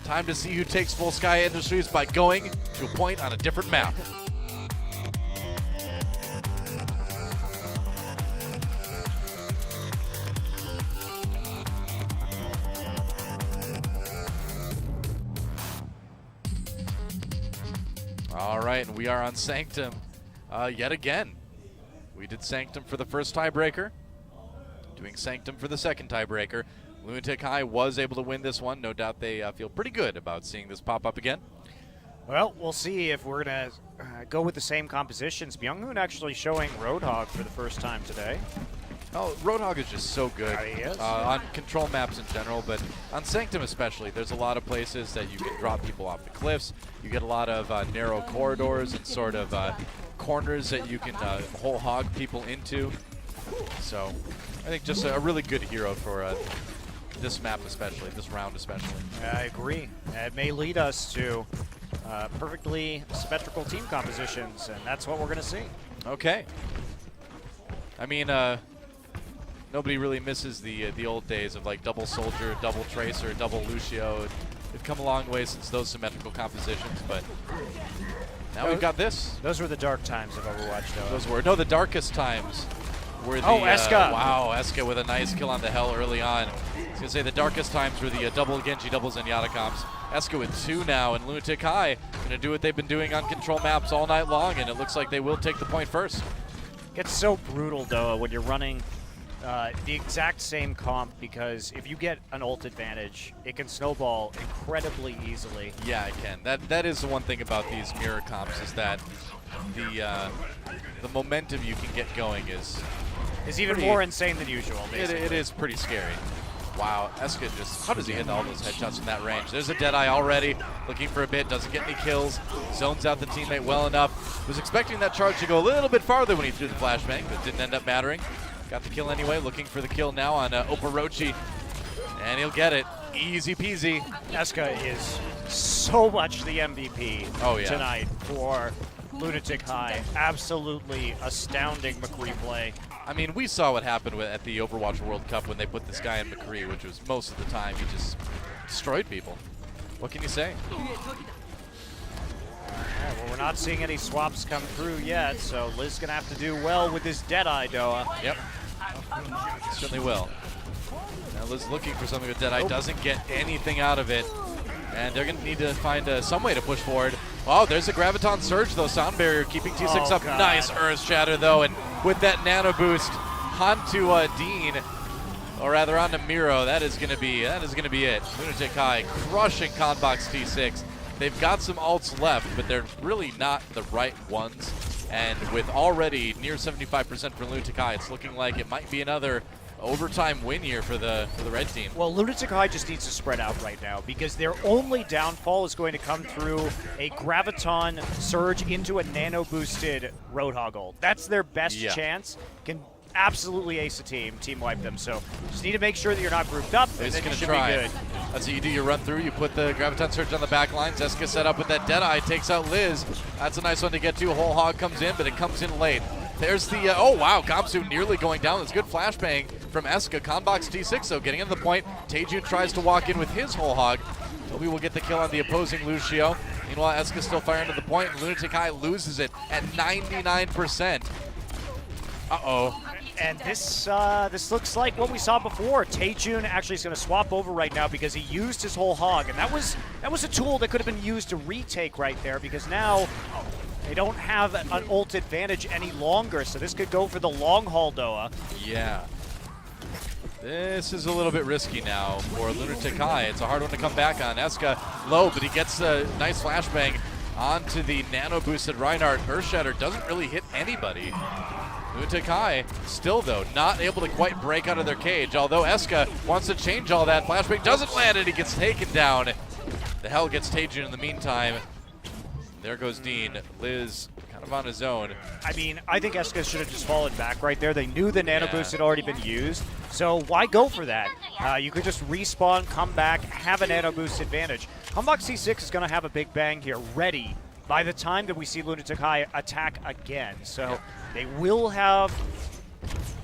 to see who takes Full Sky Industries by going to a point on a different map. All right, and we are on Sanctum yet again. We did Sanctum for the first tiebreaker, doing Sanctum for the second tiebreaker. Lunatic High was able to win this one. No doubt they feel pretty good about seeing this pop up again. Well, we'll see if we're going to go with the same compositions. Byung-hoon actually showing Roadhog for the first time today. Oh, Roadhog is just so good He is. on control maps in general, but on Sanctum especially. There's a lot of places that you can drop people off the cliffs. You get a lot of narrow corridors and sort of corners that you can whole hog people into. So I think just a really good hero for this map especially, this round especially. I agree. It may lead us to perfectly symmetrical team compositions, and that's what we're going to see. Okay. I mean, nobody really misses the old days of like double Soldier, double Tracer, double Lucio. They've come a long way since those symmetrical compositions, but now we've got this. Those were the dark times of Overwatch, though. Those were the darkest times. Were the, Eska. Wow, Eska with a nice kill on the Hell early on. I was going to say the darkest times were the double Genji doubles and Yatacomps. Eska with 2 now, and Lunatic High going to do what they've been doing on control maps all night long, and it looks like they will take the point first. It's so brutal, though, when you're running the exact same comp, because if you get an ult advantage, it can snowball incredibly easily. Yeah, it can. That is the one thing about these mirror comps, is that the momentum you can get going is even more insane than usual, basically. It is pretty scary. Wow, Eska just, how does he hit all those headshots from that range? There's a Deadeye already, looking for a bit, doesn't get any kills, zones out the teammate well enough. Was expecting that charge to go a little bit farther when he threw the flashbang, but didn't end up mattering. Got the kill anyway, looking for the kill now on Oporochi, and he'll get it. Easy peasy. Eska is so much the MVP tonight for Lunatic High. Absolutely astounding McCree play. I mean, we saw what happened at the Overwatch World Cup when they put this guy in McCree, which was most of the time he just destroyed people. What can you say? Yeah, well, we're not seeing any swaps come through yet, so Liz going to have to do well with this Deadeye, Doa. Yep. Certainly will. Now Liz looking for something with Deadeye, doesn't get anything out of it. And they're going to need to find some way to push forward. Oh, there's a Graviton Surge, though. Sound Barrier keeping T6 up. God. Nice Earth Shatter, though. And with that Nano Boost onto Dean, or rather onto Miro, that is going to be it. Lunatic High crushing Conbox T6. They've got some ults left, but they're really not the right ones. And with already near 75% for Lunatic High, it's looking like it might be another overtime win here for the red team. Well, Lunatic High just needs to spread out right now because their only downfall is going to come through a Graviton surge into a nano-boosted Roadhoggle. That's their best chance. Can absolutely ace a team wipe them. So just need to make sure that you're not grouped up, and then you should be good. That's what you do. You run through, you put the Graviton Surge on the back line. Zeska set up with that Deadeye, takes out Liz. That's a nice one to get to. Whole Hog comes in, but it comes in late. There's the, oh wow, Gamsu nearly going down. That's good flashbang from Eska. Conbox T6 though, getting into the point. Taejun tries to walk in with his Whole Hog. Toby will get the kill on the opposing Lucio. Meanwhile, Eska still firing to the point, and Lunatic High loses it at 99%. Uh-oh. And this looks like what we saw before. Taejun actually is going to swap over right now because he used his Whole Hog, and that was a tool that could have been used to retake right there because now they don't have an ult advantage any longer, so this could go for the long haul, Doa. Yeah. This is a little bit risky now for Lunatic High. It's a hard one to come back on. Eska low, but he gets a nice flashbang onto the nano-boosted Reinhardt. Earthshatter doesn't really hit anybody. Lunatic High still, though, not able to quite break out of their cage, although Eska wants to change all that. Flashbang doesn't land, and he gets taken down. The hell gets Taejun in the meantime. There goes Dean. Liz kind of on his own. I mean, I think Eska should have just fallen back right there. They knew the nano boost had already been used, so why go for that? You could just respawn, come back, have a nano boost advantage. Conbox C6 is going to have a big bang here ready by the time that we see Lunatic High attack again. So they will have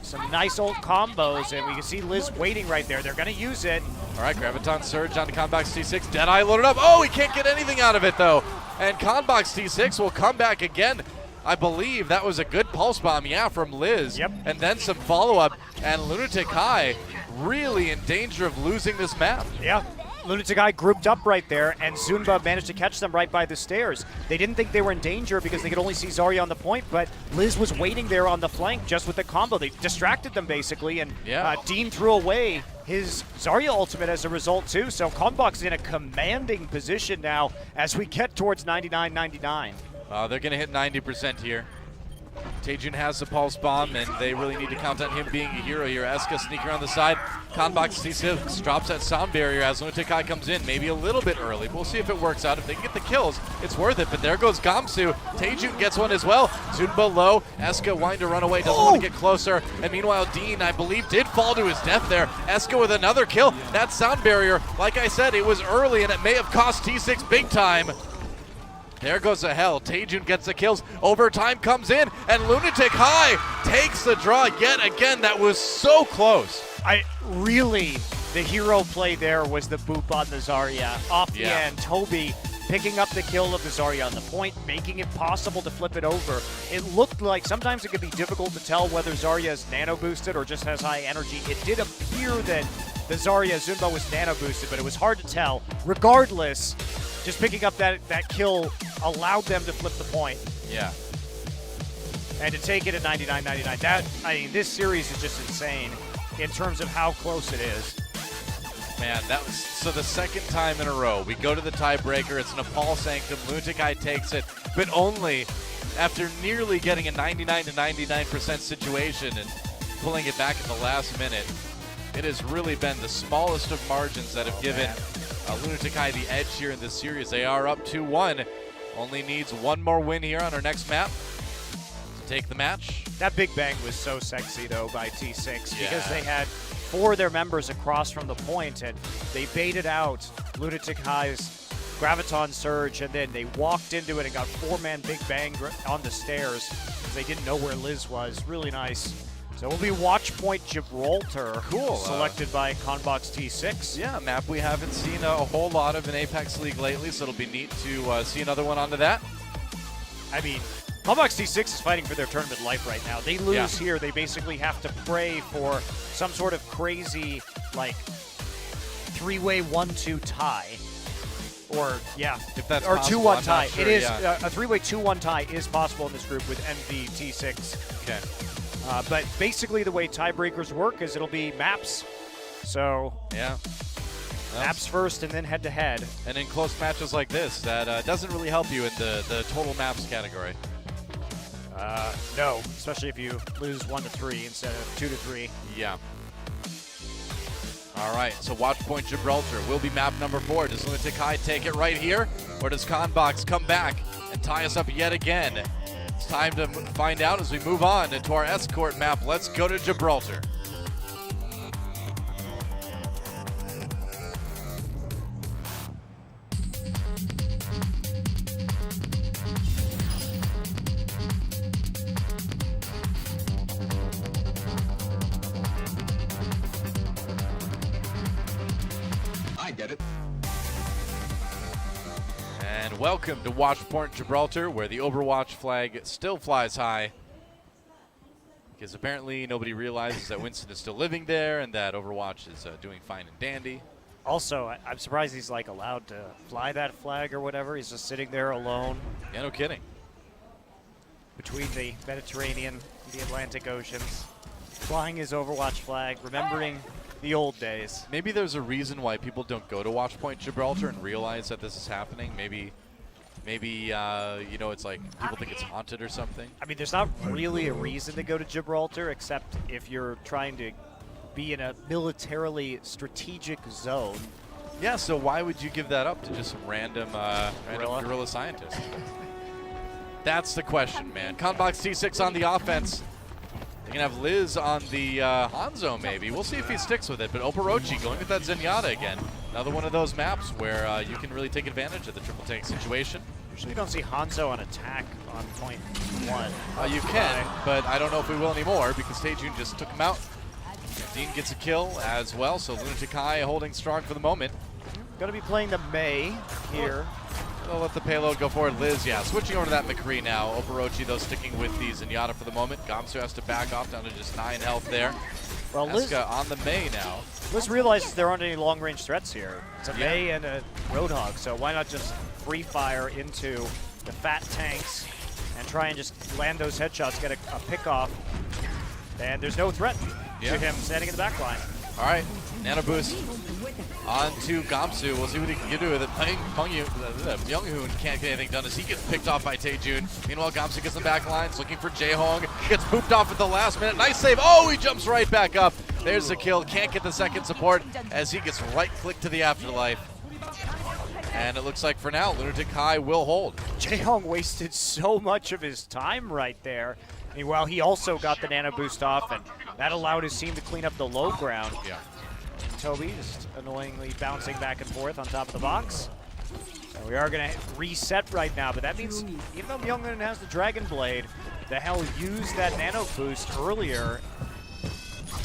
some nice old combos, and we can see Liz waiting right there. They're going to use it. All right, Graviton Surge onto Conbox T6. Deadeye loaded up. Oh, he can't get anything out of it, though. And Conbox T6 will come back again. I believe that was a good pulse bomb, from Liz. Yep. And then some follow-up, and Lunatic High really in danger of losing this map. Yeah. Lunatic High grouped up right there, and Zunba managed to catch them right by the stairs. They didn't think they were in danger because they could only see Zarya on the point, but Liz was waiting there on the flank just with the combo. They distracted them basically, and Dean threw away his Zarya ultimate as a result too. So Conbox is in a commanding position now as we get towards 99-99. They're going to hit 90% here. Taejun has the pulse bomb, and they really need to count on him being a hero here. Eska sneaking around the side. Conbox T6 drops that sound barrier as Lunatic High comes in, maybe a little bit early. We'll see if it works out. If they can get the kills, it's worth it. But there goes Gamsu. Taejun gets one as well. Zunba low. Eska wanting to run away, doesn't want to get closer. And meanwhile, Dean, I believe, did fall to his death there. Eska with another kill. That sound barrier, like I said, it was early, and it may have cost T6 big time. There goes the hell. Taejun gets the kills. Overtime comes in, and Lunatic High takes the draw yet again. That was so close. The hero play there was the boop on the Zarya. Off the end, Toby picking up the kill of the Zarya on the point, making it possible to flip it over. It looked like sometimes it could be difficult to tell whether Zarya is nano boosted or just has high energy. It did appear that the Zarya Zunba was nano boosted, but it was hard to tell. Regardless, just picking up that kill allowed them to flip the point. Yeah. And to take it at 99-99, this series is just insane in terms of how close it is. Man, that was so the second time in a row. We go to the tiebreaker. It's Nepal Sanctum. Lunatic High takes it, but only after nearly getting a 99-99% situation and pulling it back at the last minute. It has really been the smallest of margins that have given Lunatic High the edge here in this series. They are up 2-1. Only needs one more win here on our next map to take the match. That big bang was so sexy, though, by T6 because they had 4 of their members across from the point, and they baited out Lunatic High's Graviton Surge, and then they walked into it and got 4-man big bang on the stairs because they didn't know where Liz was. Really nice. So it will be Watch Point Gibraltar, selected by Conbox T6. Yeah, a map we haven't seen a whole lot of in Apex League lately, so it'll be neat to see another one onto that. I mean, Conbox T6 is fighting for their tournament life right now. They lose here, they basically have to pray for some sort of crazy, like, 3-way 1-2 tie. Or, if that's or possible, 2-1 tie. Sure, it is, a 3-way 2-1 tie is possible in this group with MV T6. Okay. But basically the way tiebreakers work is it'll be maps. So maps first and then head-to-head. And in close matches like this, that doesn't really help you in the total maps category. No, especially if you lose 1-3 instead of 2-3. Yeah. All right, so watch point Gibraltar will be map number 4. Does Lunatic High take it right here, or does Conbox come back and tie us up yet again? It's time to find out as we move on into our escort map. Let's go to Gibraltar. Get it. And welcome to Watchpoint Gibraltar, where the Overwatch flag still flies high. Because apparently nobody realizes that Winston is still living there and that Overwatch is doing fine and dandy. Also, I'm surprised he's like allowed to fly that flag or whatever. He's just sitting there alone. Yeah, no kidding. Between the Mediterranean and the Atlantic Oceans, flying his Overwatch flag, remembering the old days. Maybe there's a reason why people don't go to Watchpoint Gibraltar and realize that this is happening. Maybe you know, it's like people think it's haunted or something. I mean, there's not really a reason to go to Gibraltar except if you're trying to be in a militarily strategic zone. Yeah, so why would you give that up to just some random guerrilla scientist? That's the question, man. Conbox T6 on the offense. They're going to have Liz on the Hanzo, maybe. We'll see if he sticks with it. But Oporochi going with that Zenyatta again. Another one of those maps where you can really take advantage of the triple tank situation. Usually you don't see Hanzo on attack on point 1. You can, but I don't know if we will anymore because Taejun just took him out. Dean gets a kill as well, so Lunatic High holding strong for the moment. Going to be playing the Mei here. They'll let the payload go forward. Liz, yeah, switching over to that McCree now. Oporochi, though, sticking with the Zenyatta for the moment. Gamsu has to back off down to just 9 health there. Well, Liz on the Mei now. Liz realizes there aren't any long-range threats here. It's a Mei and a Roadhog, so why not just free fire into the fat tanks and try and just land those headshots, get a pick off, and there's no threat to him standing in the back line. All right, Nano Boost on to Gamsu. We'll see what he can do with it. Myunghoon can't get anything done as he gets picked off by Taejun. Meanwhile, Gamsu gets the back lines, looking for Jaehong. Gets pooped off at the last minute. Nice save. Oh, he jumps right back up. There's the kill. Can't get the second support as he gets right-click to the afterlife. And it looks like for now, Lunatic High will hold. Jaehong wasted so much of his time right there. Meanwhile, he also got the nano boost off, and that allowed his team to clean up the low ground. Yeah. And Toby just annoyingly bouncing back and forth on top of the box. And we are going to reset right now, but that means even though Myunghoon has the Dragon Blade, the hell used that nano boost earlier.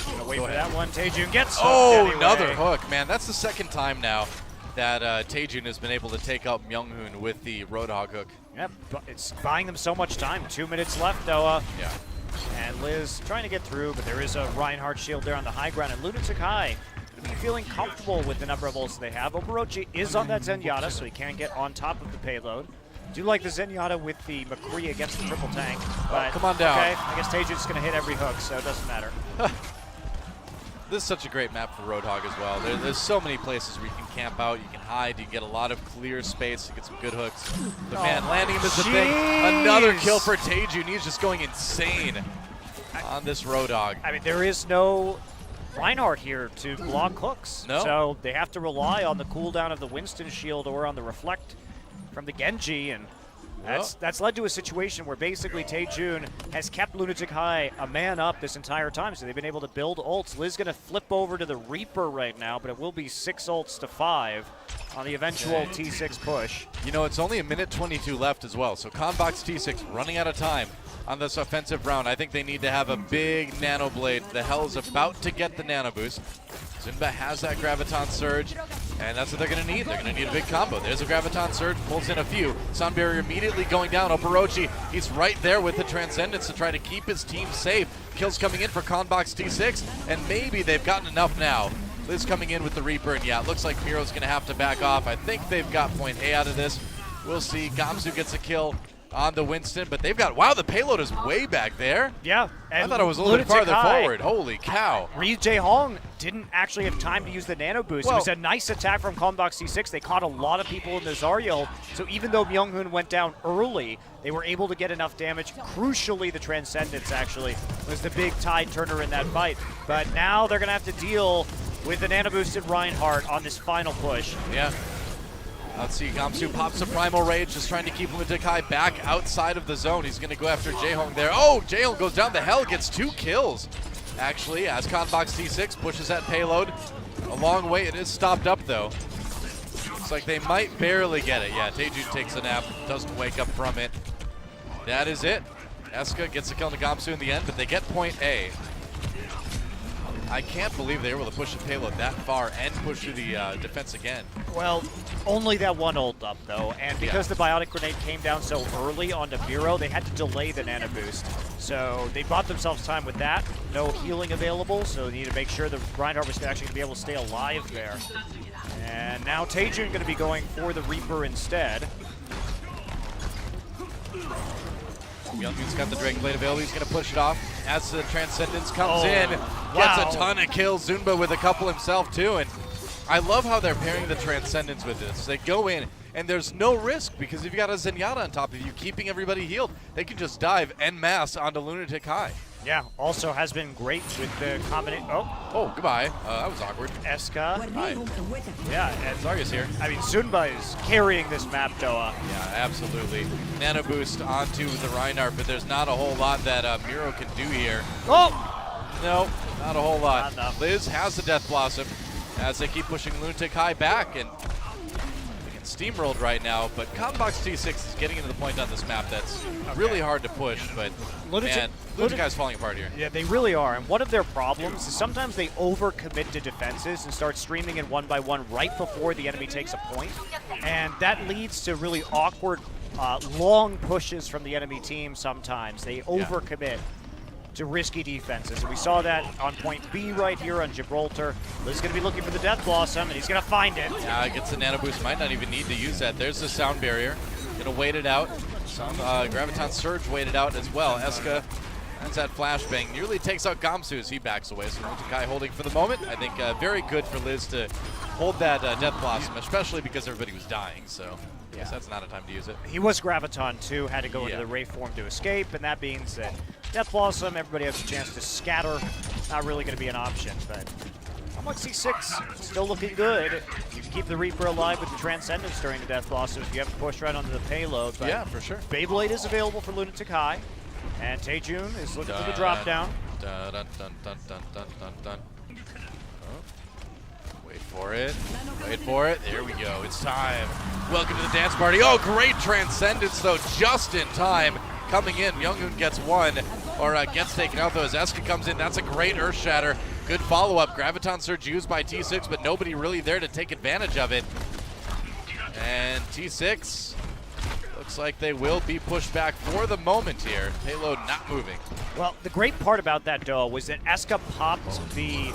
Gonna wait for that one. Taejun gets hooked anyway. Another hook. Man, that's the second time now that Taejun has been able to take out Myunghoon with the Roadhog hook. Yep, but it's buying them so much time. 2 minutes left, Noah. Yeah. And Liz trying to get through, but there is a Reinhardt shield there on the high ground. And Lunatic High going to be feeling comfortable with the number of ults they have. Oporochi is on that Zenyatta, so he can get on top of the payload. Do like the Zenyatta with the McCree against the triple tank. But come on down. Okay, I guess Taejun's going to hit every hook, so it doesn't matter. This is such a great map for Roadhog as well. There's so many places where you can camp out, you can hide, you get a lot of clear space to get some good hooks. But man, landing him is the thing. Another kill for Taejun. He's just going insane on this Roadhog. I mean, there is no Reinhardt here to block hooks. No. So they have to rely on the cooldown of the Winston shield or on the Reflect from the Genji, and that's led to a situation where basically Taejun has kept Lunatic High a man up this entire time, so they've been able to build ults. Liz going to flip over to the Reaper right now, but it will be 6 ults to 5 on the eventual T6 push. You know, it's only a minute 22 left as well, so Conbox T6 running out of time on this offensive round. I think they need to have a big Nano Blade. The Hell's about to get the Nano Boost. Zimba has that Graviton Surge, and that's what they're going to need. They're going to need a big combo. There's a Graviton Surge, pulls in a few. Sound Barrier immediately going down. Oporochi, he's right there with the Transcendence to try to keep his team safe. Kills coming in for Conbox T6, and maybe they've gotten enough now. Liz coming in with the Reaper, and yeah, it looks like Miro's going to have to back off. I think they've got point A out of this. We'll see. Gamsu gets a kill on the Winston, but they've got, wow, the payload is way back there. Yeah. I thought it was a little bit farther forward. Holy cow. Jaehong didn't actually have time to use the nano boost. It was a nice attack from Conbox C6. They caught a lot of people in the Zarya, so even though Myunghoon went down early, they were able to get enough damage. Crucially, the Transcendence actually was the big tide turner in that fight. But now they're going to have to deal with the nano boosted Reinhardt on this final push. Yeah. Let's see, Gamsu pops a Primal Rage, just trying to keep Lunatic High back outside of the zone. He's going to go after Jaehong there. Oh, Jaehong goes down the hell, gets 2 kills, actually, as Conbox T6 pushes that payload a long way. It is stopped up, though. Looks like they might barely get it. Yeah, Taejun takes a nap, doesn't wake up from it. That is it. Eska gets the kill to Gamsu in the end, but they get point A. I can't believe they were able to push the payload that far and push through the defense again. Well, only that one ult up, though, and because the Biotic Grenade came down so early onto Miro, they had to delay the nano boost. So they bought themselves time with that. No healing available, so they need to make sure the Reinhardt was actually going to be able to stay alive there. And now Taejun going to be going for the Reaper instead. Younghoon's got the Dragon Blade available. He's going to push it off as the Transcendence comes Oh, in. wow. Gets a ton of kills. Zunba with a couple himself, too. And I love how they're pairing the Transcendence with this. They go in, and there's no risk because if you got a Zenyatta on top of you, keeping everybody healed, they can just dive en masse onto Lunatic High. Yeah, also has been great with the combination. Oh, goodbye. That was awkward. Eska. Hi. Yeah, and Zarya's here. I mean, Zunba is carrying this map, Doa. Yeah, absolutely. Nano boost onto the Reinhardt, but there's not a whole lot that Miro can do here. Oh! No, not a whole lot. Not enough. Liz has the Death Blossom as they keep pushing Lunatic High back, and they get steamrolled right now, but Conbox T6 is getting into the point on this map that's really hard to push, but man, Lunatic High's falling apart here. Yeah, they really are, and one of their problems is sometimes they overcommit to defenses and start streaming in 1-by-1 right before the enemy takes a point, and that leads to really awkward, long pushes from the enemy team sometimes. They overcommit to risky defenses, and we saw that on point B right here on Gibraltar. Liz is going to be looking for the Death Blossom, and he's going to find it. Yeah, gets the Nano Boost, might not even need to use that. There's the sound barrier. Gonna wait it out. Some Graviton Surge waited out as well. Eska, that's that flashbang. Nearly takes out Gamsu as he backs away. So Lunatic holding for the moment. I think very good for Liz to hold that Death Blossom, especially because everybody was dying, so I guess that's not a time to use it. He was Graviton too, had to go into the Ray form to escape, and that means that Death Blossom, everybody has a chance to scatter. Not really going to be an option, but Conbox C6 still looking good. You can keep the Reaper alive with the Transcendence during the Death Blossom if you have to push right onto the payload. But yeah, for sure. Beyblade is available for Lunatic High, and Taejun is looking for the drop down. Dun, dun, dun, dun, dun, dun, dun, dun. Wait for it. Wait for it. There we go. It's time. Welcome to the dance party. Oh, great Transcendence, though, just in time. Coming in, Younghoon gets one, or gets taken out, though, as Eska comes in. That's a great Earth Shatter. Good follow-up. Graviton Surge used by T6, but nobody really there to take advantage of it. And T6 looks like they will be pushed back for the moment here. Payload not moving. Well, the great part about that, Doa, was that Eska popped the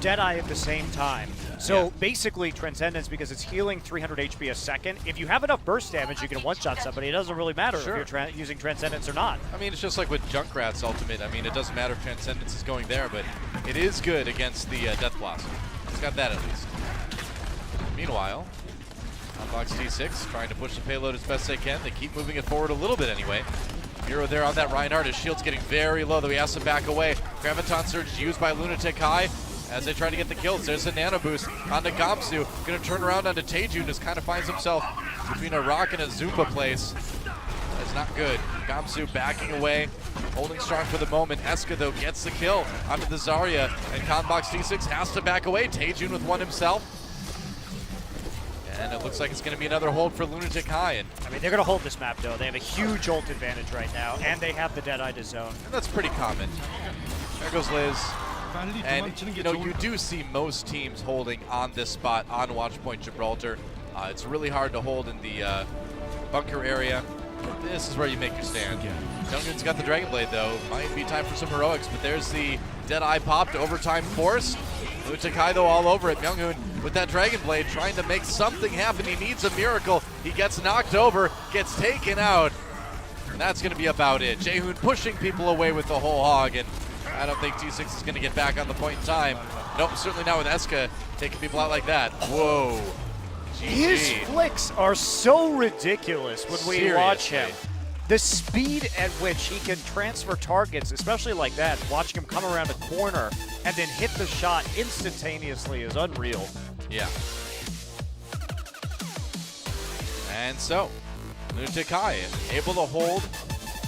Deadeye at the same time. So basically Transcendence, because it's healing 300 HP a second, if you have enough burst damage, you can one-shot somebody. It doesn't really matter if you're using Transcendence or not. I mean, it's just like with Junkrat's ultimate. I mean, it doesn't matter if Transcendence is going there, but it is good against the Death Blossom. It's got that at least. Meanwhile, Conbox T6 trying to push the payload as best they can. They keep moving it forward a little bit anyway. Miro there on that Reinhardt. His shield's getting very low, though he has to back away. Graviton Surge used by Lunatic High as they try to get the kills. There's a Nano Boost onto Gamsu. Gonna turn around onto Taejun, just kind of finds himself between a rock and a Zumba place. That's not good. Gamsu backing away, holding strong for the moment. Eska, though, gets the kill onto the Zarya, and Conbox T6 has to back away. Taejun with one himself. And it looks like it's going to be another hold for Lunatic High. And I mean, they're going to hold this map, though. They have a huge ult advantage right now, and they have the Deadeye to zone. And that's pretty common. There goes Liz. And, you know, you do see most teams holding on this spot on Watchpoint Gibraltar. It's really hard to hold in the bunker area. This is where you make your stand. Younghoon's got the Dragon Blade, though. Might be time for some heroics, but there's the Deadeye popped, overtime force. Lunatic High, though, all over it. Younghoon with that Dragon Blade trying to make something happen. He needs a miracle. He gets knocked over, gets taken out, and that's going to be about it. Jaehoon pushing people away with the whole hog, and I don't think T6 is going to get back on the point in time. Nope, certainly not with Eska taking people out like that. Whoa. GG. His flicks are so ridiculous when we watch him. The speed at which he can transfer targets, especially like that, watching him come around a corner and then hit the shot instantaneously is unreal. Yeah. And so, Lunatic High able to hold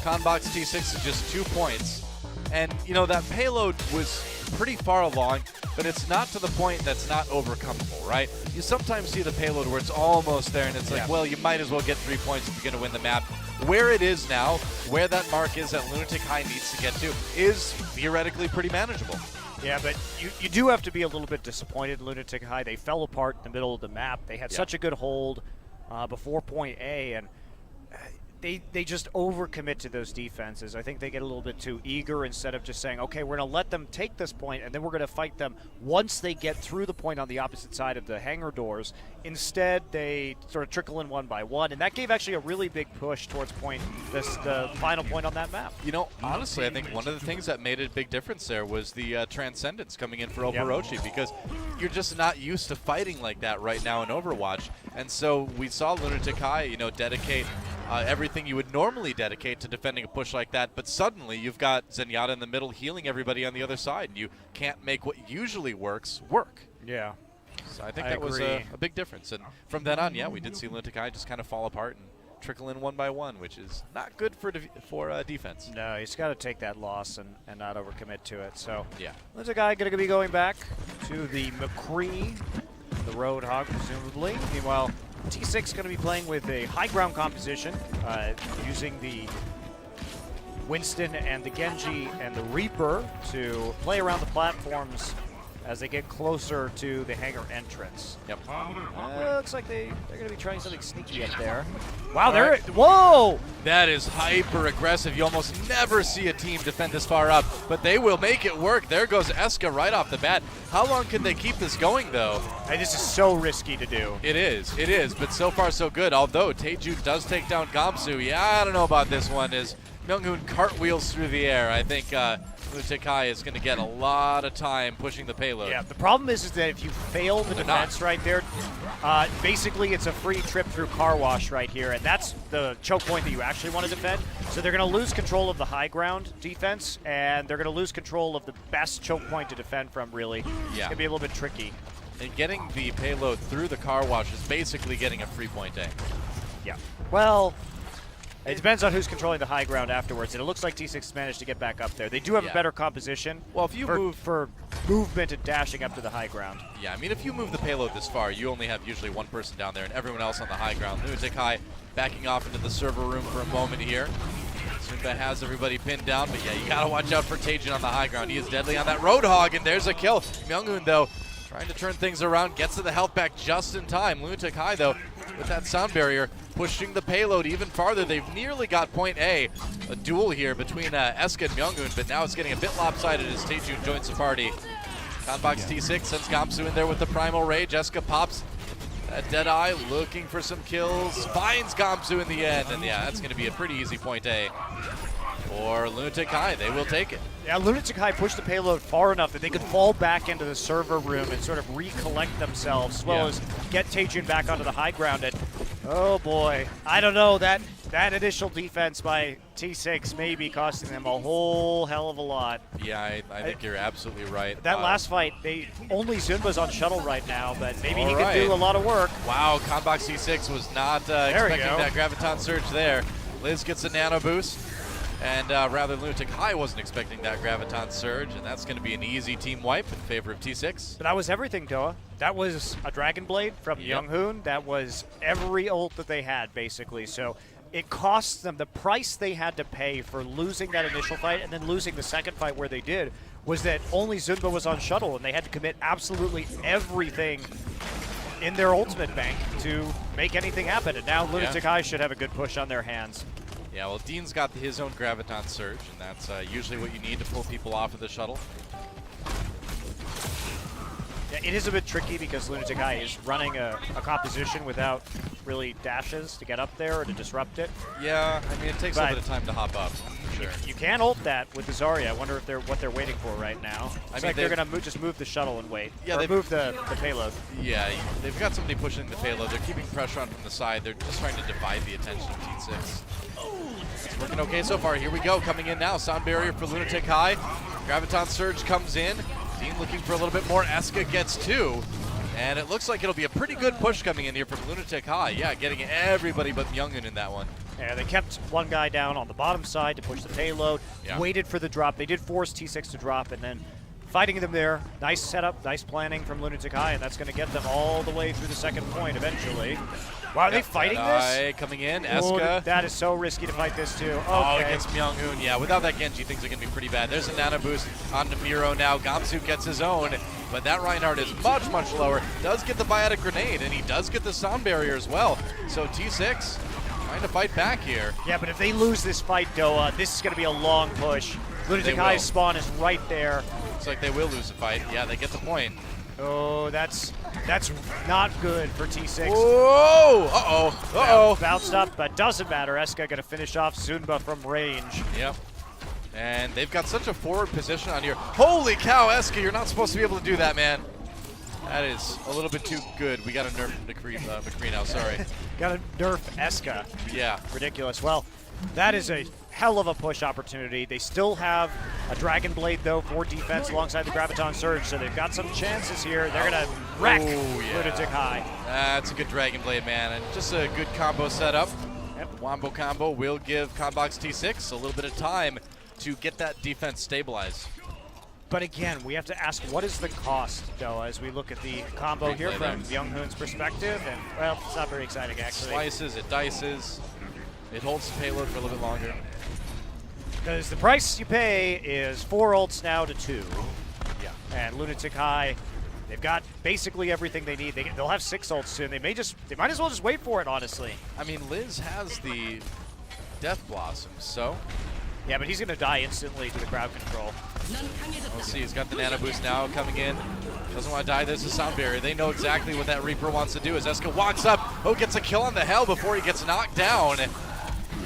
Conbox T6 to just 2 points. And, you know, that payload was pretty far along, but it's not to the point that's not overcomable, right? You sometimes see the payload where it's almost there, and it's like, well, you might as well get 3 points if you're going to win the map. Where it is now, where that mark is that Lunatic High needs to get to, is theoretically pretty manageable. Yeah, but you do have to be a little bit disappointed in Lunatic High. They fell apart in the middle of the map. They had such a good hold before point A, and they just overcommit to those defenses. I think they get a little bit too eager instead of just saying, okay, we're going to let them take this point, and then we're going to fight them once they get through the point on the opposite side of the hangar doors. Instead, they sort of trickle in one by one, and that gave actually a really big push towards the final point on that map. You know, honestly, I think one of the things that made a big difference there was the Transcendence coming in for Overwatch, because you're just not used to fighting like that right now in Overwatch. And so we saw Lunatic High, you know, dedicate everything you would normally dedicate to defending a push like that, but suddenly you've got Zenyatta in the middle healing everybody on the other side, and you can't make what usually works work. Yeah. So I think that was a big difference. And from then on, we did see Lunatic High just kind of fall apart and trickle in one by one, which is not good for defense. No, he's got to take that loss and not overcommit to it. So yeah, Lunatic High going to be going back to the McCree, the Roadhog, presumably. Meanwhile, T6 going to be playing with a high ground composition, using the Winston and the Genji and the Reaper to play around the platforms as they get closer to the hangar entrance. Yep. Looks like they're going to be trying something sneaky up there. Wow, whoa! That is hyper aggressive. You almost never see a team defend this far up, but they will make it work. There goes Eska right off the bat. How long can they keep this going, though? Hey, this is so risky to do. It is, but so far so good. Although Taeju does take down Gamsu. Yeah, I don't know about this one. As Myunghoon cartwheels through the air, I think Lunatic High is going to get a lot of time pushing the payload. Yeah, the problem is that if you fail the defense right there, basically it's a free trip through car wash right here, and that's the choke point that you actually want to defend. So they're going to lose control of the high ground defense, and they're going to lose control of the best choke point to defend from, really. It's going to be a little bit tricky. And getting the payload through the car wash is basically getting a free point A. Yeah. Well, it depends on who's controlling the high ground afterwards, and it looks like T6 managed to get back up there. They do have a better composition. Well, if you move for movement and dashing up to the high ground. Yeah, I mean, if you move the payload this far, you only have usually one person down there and everyone else on the high ground. Lunatic High backing off into the server room for a moment here. Zumba has everybody pinned down, but you gotta watch out for Taeju on the high ground. He is deadly on that Roadhog, and there's a kill. Myunghoon, though, trying to turn things around, gets to the health back just in time. Lunatic High, though, with that sound barrier, pushing the payload even farther. They've nearly got point A. A duel here between Eska and Myunghoon, but now it's getting a bit lopsided as Taeju joins the party. Conbox T6 sends Gamsu in there with the Primal Rage. Eska pops that Deadeye, looking for some kills. Finds Gamsu in the end, and that's going to be a pretty easy point A. Or Lunatic High, they will take it. Yeah, Lunatic High pushed the payload far enough that they could fall back into the server room and sort of recollect themselves, as well as get Taejun back onto the high ground. And oh boy, I don't know, that initial defense by T6 may be costing them a whole hell of a lot. Yeah, I think you're absolutely right. That last fight, only Zunba's on shuttle right now, but maybe he could do a lot of work. Wow, Conbox C6 was not expecting that Graviton Surge there. Liz gets a nano boost. And rather, Lunatic High wasn't expecting that Graviton Surge, and that's going to be an easy team wipe in favor of T6. But that was everything, Doa. That was a Dragon Blade from Myunghoon. That was every ult that they had, basically. So it cost them, the price they had to pay for losing that initial fight and then losing the second fight where they did, was that only Zunba was on shuttle, and they had to commit absolutely everything in their ultimate bank to make anything happen. And now Lunatic High should have a good push on their hands. Yeah, well, Dean's got his own Graviton Surge, and that's usually what you need to pull people off of the shuttle. Yeah, it is a bit tricky because Lunatic High is running a composition without really dashes to get up there or to disrupt it. Yeah, I mean, it takes a bit of time to hop up, for sure. You can ult that with the Zarya. I wonder if what they're waiting for right now. It's like they're going to just move the shuttle and wait. Yeah, or move the payload. Yeah, they've got somebody pushing the payload. They're keeping pressure on from the side. They're just trying to divide the attention of T6. It's working okay so far. Here we go, coming in now. Sound barrier for Lunatic High. Graviton Surge comes in. Dean looking for a little bit more. Eska gets 2. And it looks like it'll be a pretty good push coming in here from Lunatic High. Yeah, getting everybody but Myungun in that one. Yeah, they kept one guy down on the bottom side to push the payload, waited for the drop. They did force T6 to drop, and then fighting them there. Nice setup, nice planning from Lunatic High, and that's going to get them all the way through the second point eventually. Wow, are they fighting this? Coming in, Eska. That is so risky to fight this too. Okay. Oh, against Myungun. Yeah, without that Genji, things are going to be pretty bad. There's a nano boost on Namiro now. Gamsu gets his own, but that Reinhardt is much, much lower. Does get the biotic grenade, and he does get the sound barrier as well. So T6 trying to fight back here. Yeah, but if they lose this fight, Doa, this is going to be a long push. Lunatic High's spawn is right there. Looks like they will lose the fight. Yeah, they get the point. Oh, that's not good for T6. Whoa! Uh-oh. Uh-oh. Bounced up, but doesn't matter. Eska going to finish off Zunba from range. Yep. And they've got such a forward position on here. Holy cow, Eska, you're not supposed to be able to do that, man. That is a little bit too good. We got to nerf McCree now, sorry. Got to nerf Eska. Yeah. Ridiculous. Well, that is a hell of a push opportunity. They still have a Dragon Blade, though, for defense alongside the Graviton Surge, so they've got some chances here. They're going to wreck Lunatic High. That's a good Dragon Blade, man, and just a good combo setup. Yep. Wombo combo will give Conbox T6 a little bit of time to get that defense stabilized. But again, we have to ask, what is the cost, though, as we look at the combo here from Myunghoon's perspective? And, well, it's not very exciting, actually. Slices, it dices, it holds the payload for a little bit longer. Because the price you pay is 4 ults now to 2. Yeah. And Lunatic High, they've got basically everything they need. They'll have 6 ults soon. They might as well just wait for it, honestly. I mean, Liz has the Death Blossom, so. Yeah, but he's going to die instantly to the crowd control. Let's see, he's got the nano boost now coming in. Doesn't want to die. There's a sound barrier. They know exactly what that Reaper wants to do as Eska walks up. Oh, gets a kill on the Hell before he gets knocked down.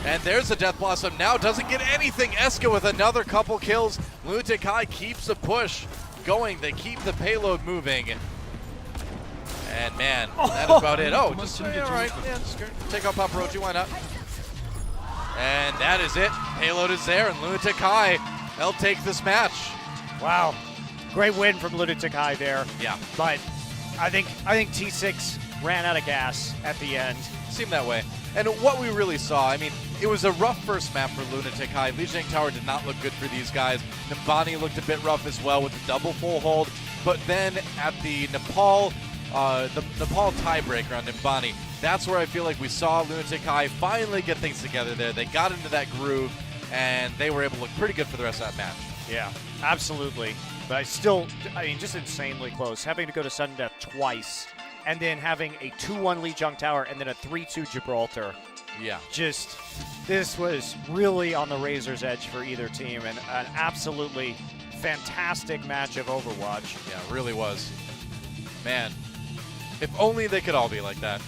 And there's the Death Blossom now. Doesn't get anything. Eska with another couple kills. Lunatic High keeps the push going. They keep the payload moving. And man, that is about it. Oh, just all right. Yeah, just take out Paparotti. Why not? And that is it. Payload is there, and Lunatic High, they'll take this match. Wow. Great win from Lunatic High there. Yeah. But I think T6 ran out of gas at the end. Seemed that way. And what we really saw, I mean, it was a rough first map for Lunatic High. Lijiang Tower did not look good for these guys. Nimbani looked a bit rough as well with the double full hold. But then at the Nepal tiebreaker on Nimbani, that's where I feel like we saw Lunatic High finally get things together there. They got into that groove, and they were able to look pretty good for the rest of that match. Yeah, absolutely. But I mean, just insanely close. Having to go to sudden death twice, and then having a 2-1 Lijiang Tower, and then a 3-2 Gibraltar. Yeah. This was really on the razor's edge for either team, and an absolutely fantastic match of Overwatch. Yeah, it really was. Man, if only they could all be like that.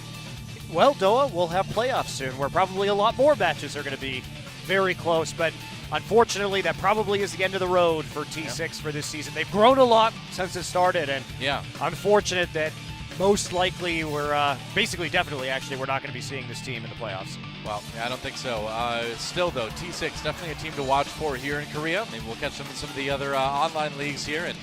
Well, Doa, we'll have playoffs soon, where probably a lot more matches are going to be very close, but unfortunately, that probably is the end of the road for T6 for this season. They've grown a lot since it started, and unfortunate that most likely definitely we're not going to be seeing this team in the playoffs. Well, yeah, I don't think so. Still, though, T6 definitely a team to watch for here in Korea. Maybe we'll catch them in some of the other online leagues here, and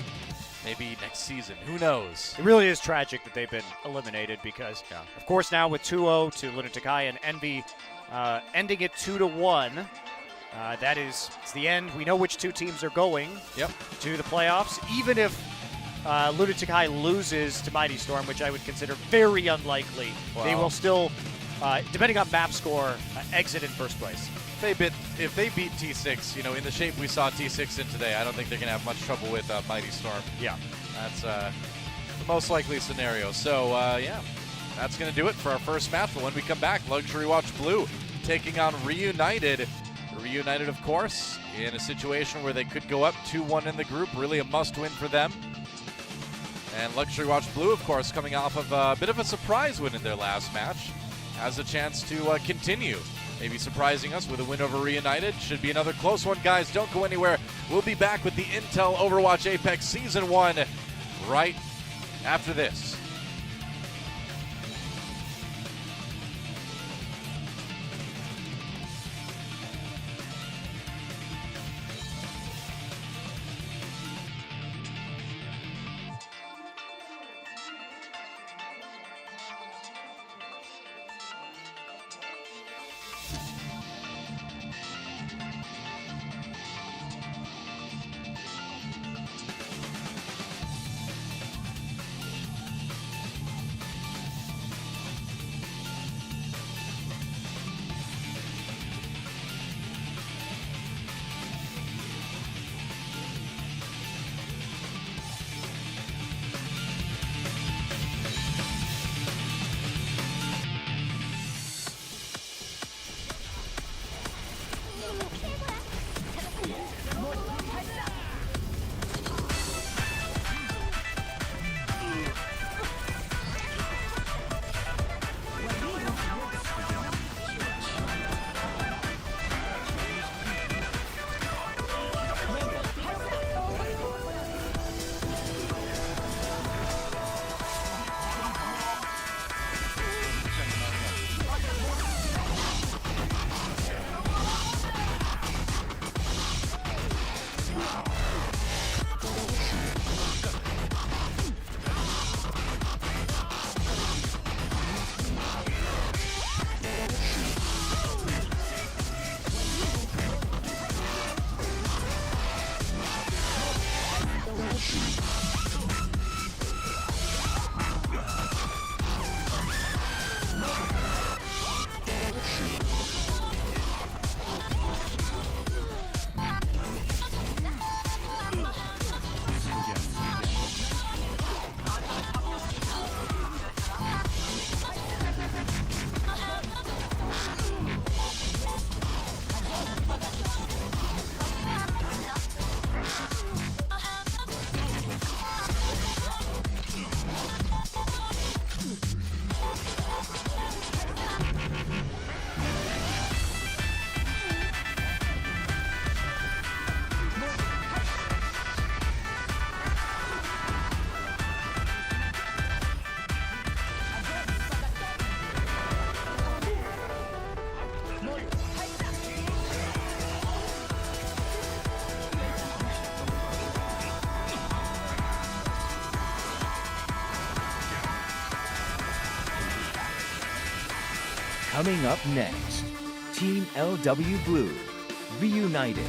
maybe next season. Who knows? It really is tragic that they've been eliminated because, of course, now with 2-0 to Lunatic High and Envy ending it 2-1, it's the end. We know which two teams are going to the playoffs. Even if Lunatic High loses to Mighty Storm, which I would consider very unlikely, they will still, depending on map score, exit in first place. If they beat T6, in the shape we saw T6 in today, I don't think they're going to have much trouble with Mighty Storm. Yeah. That's the most likely scenario. So, that's going to do it for our first match. But when we come back, Luxury Watch Blue taking on Reunited. Reunited, of course, in a situation where they could go up 2-1 in the group. Really a must-win for them. And Luxury Watch Blue, of course, coming off of a bit of a surprise win in their last match, has a chance to continue. Maybe surprising us with a win over Reunited. Should be another close one, guys. Don't go anywhere. We'll be back with the Intel Overwatch Apex Season 1 right after this. Coming up next, Team LW Blue, reunited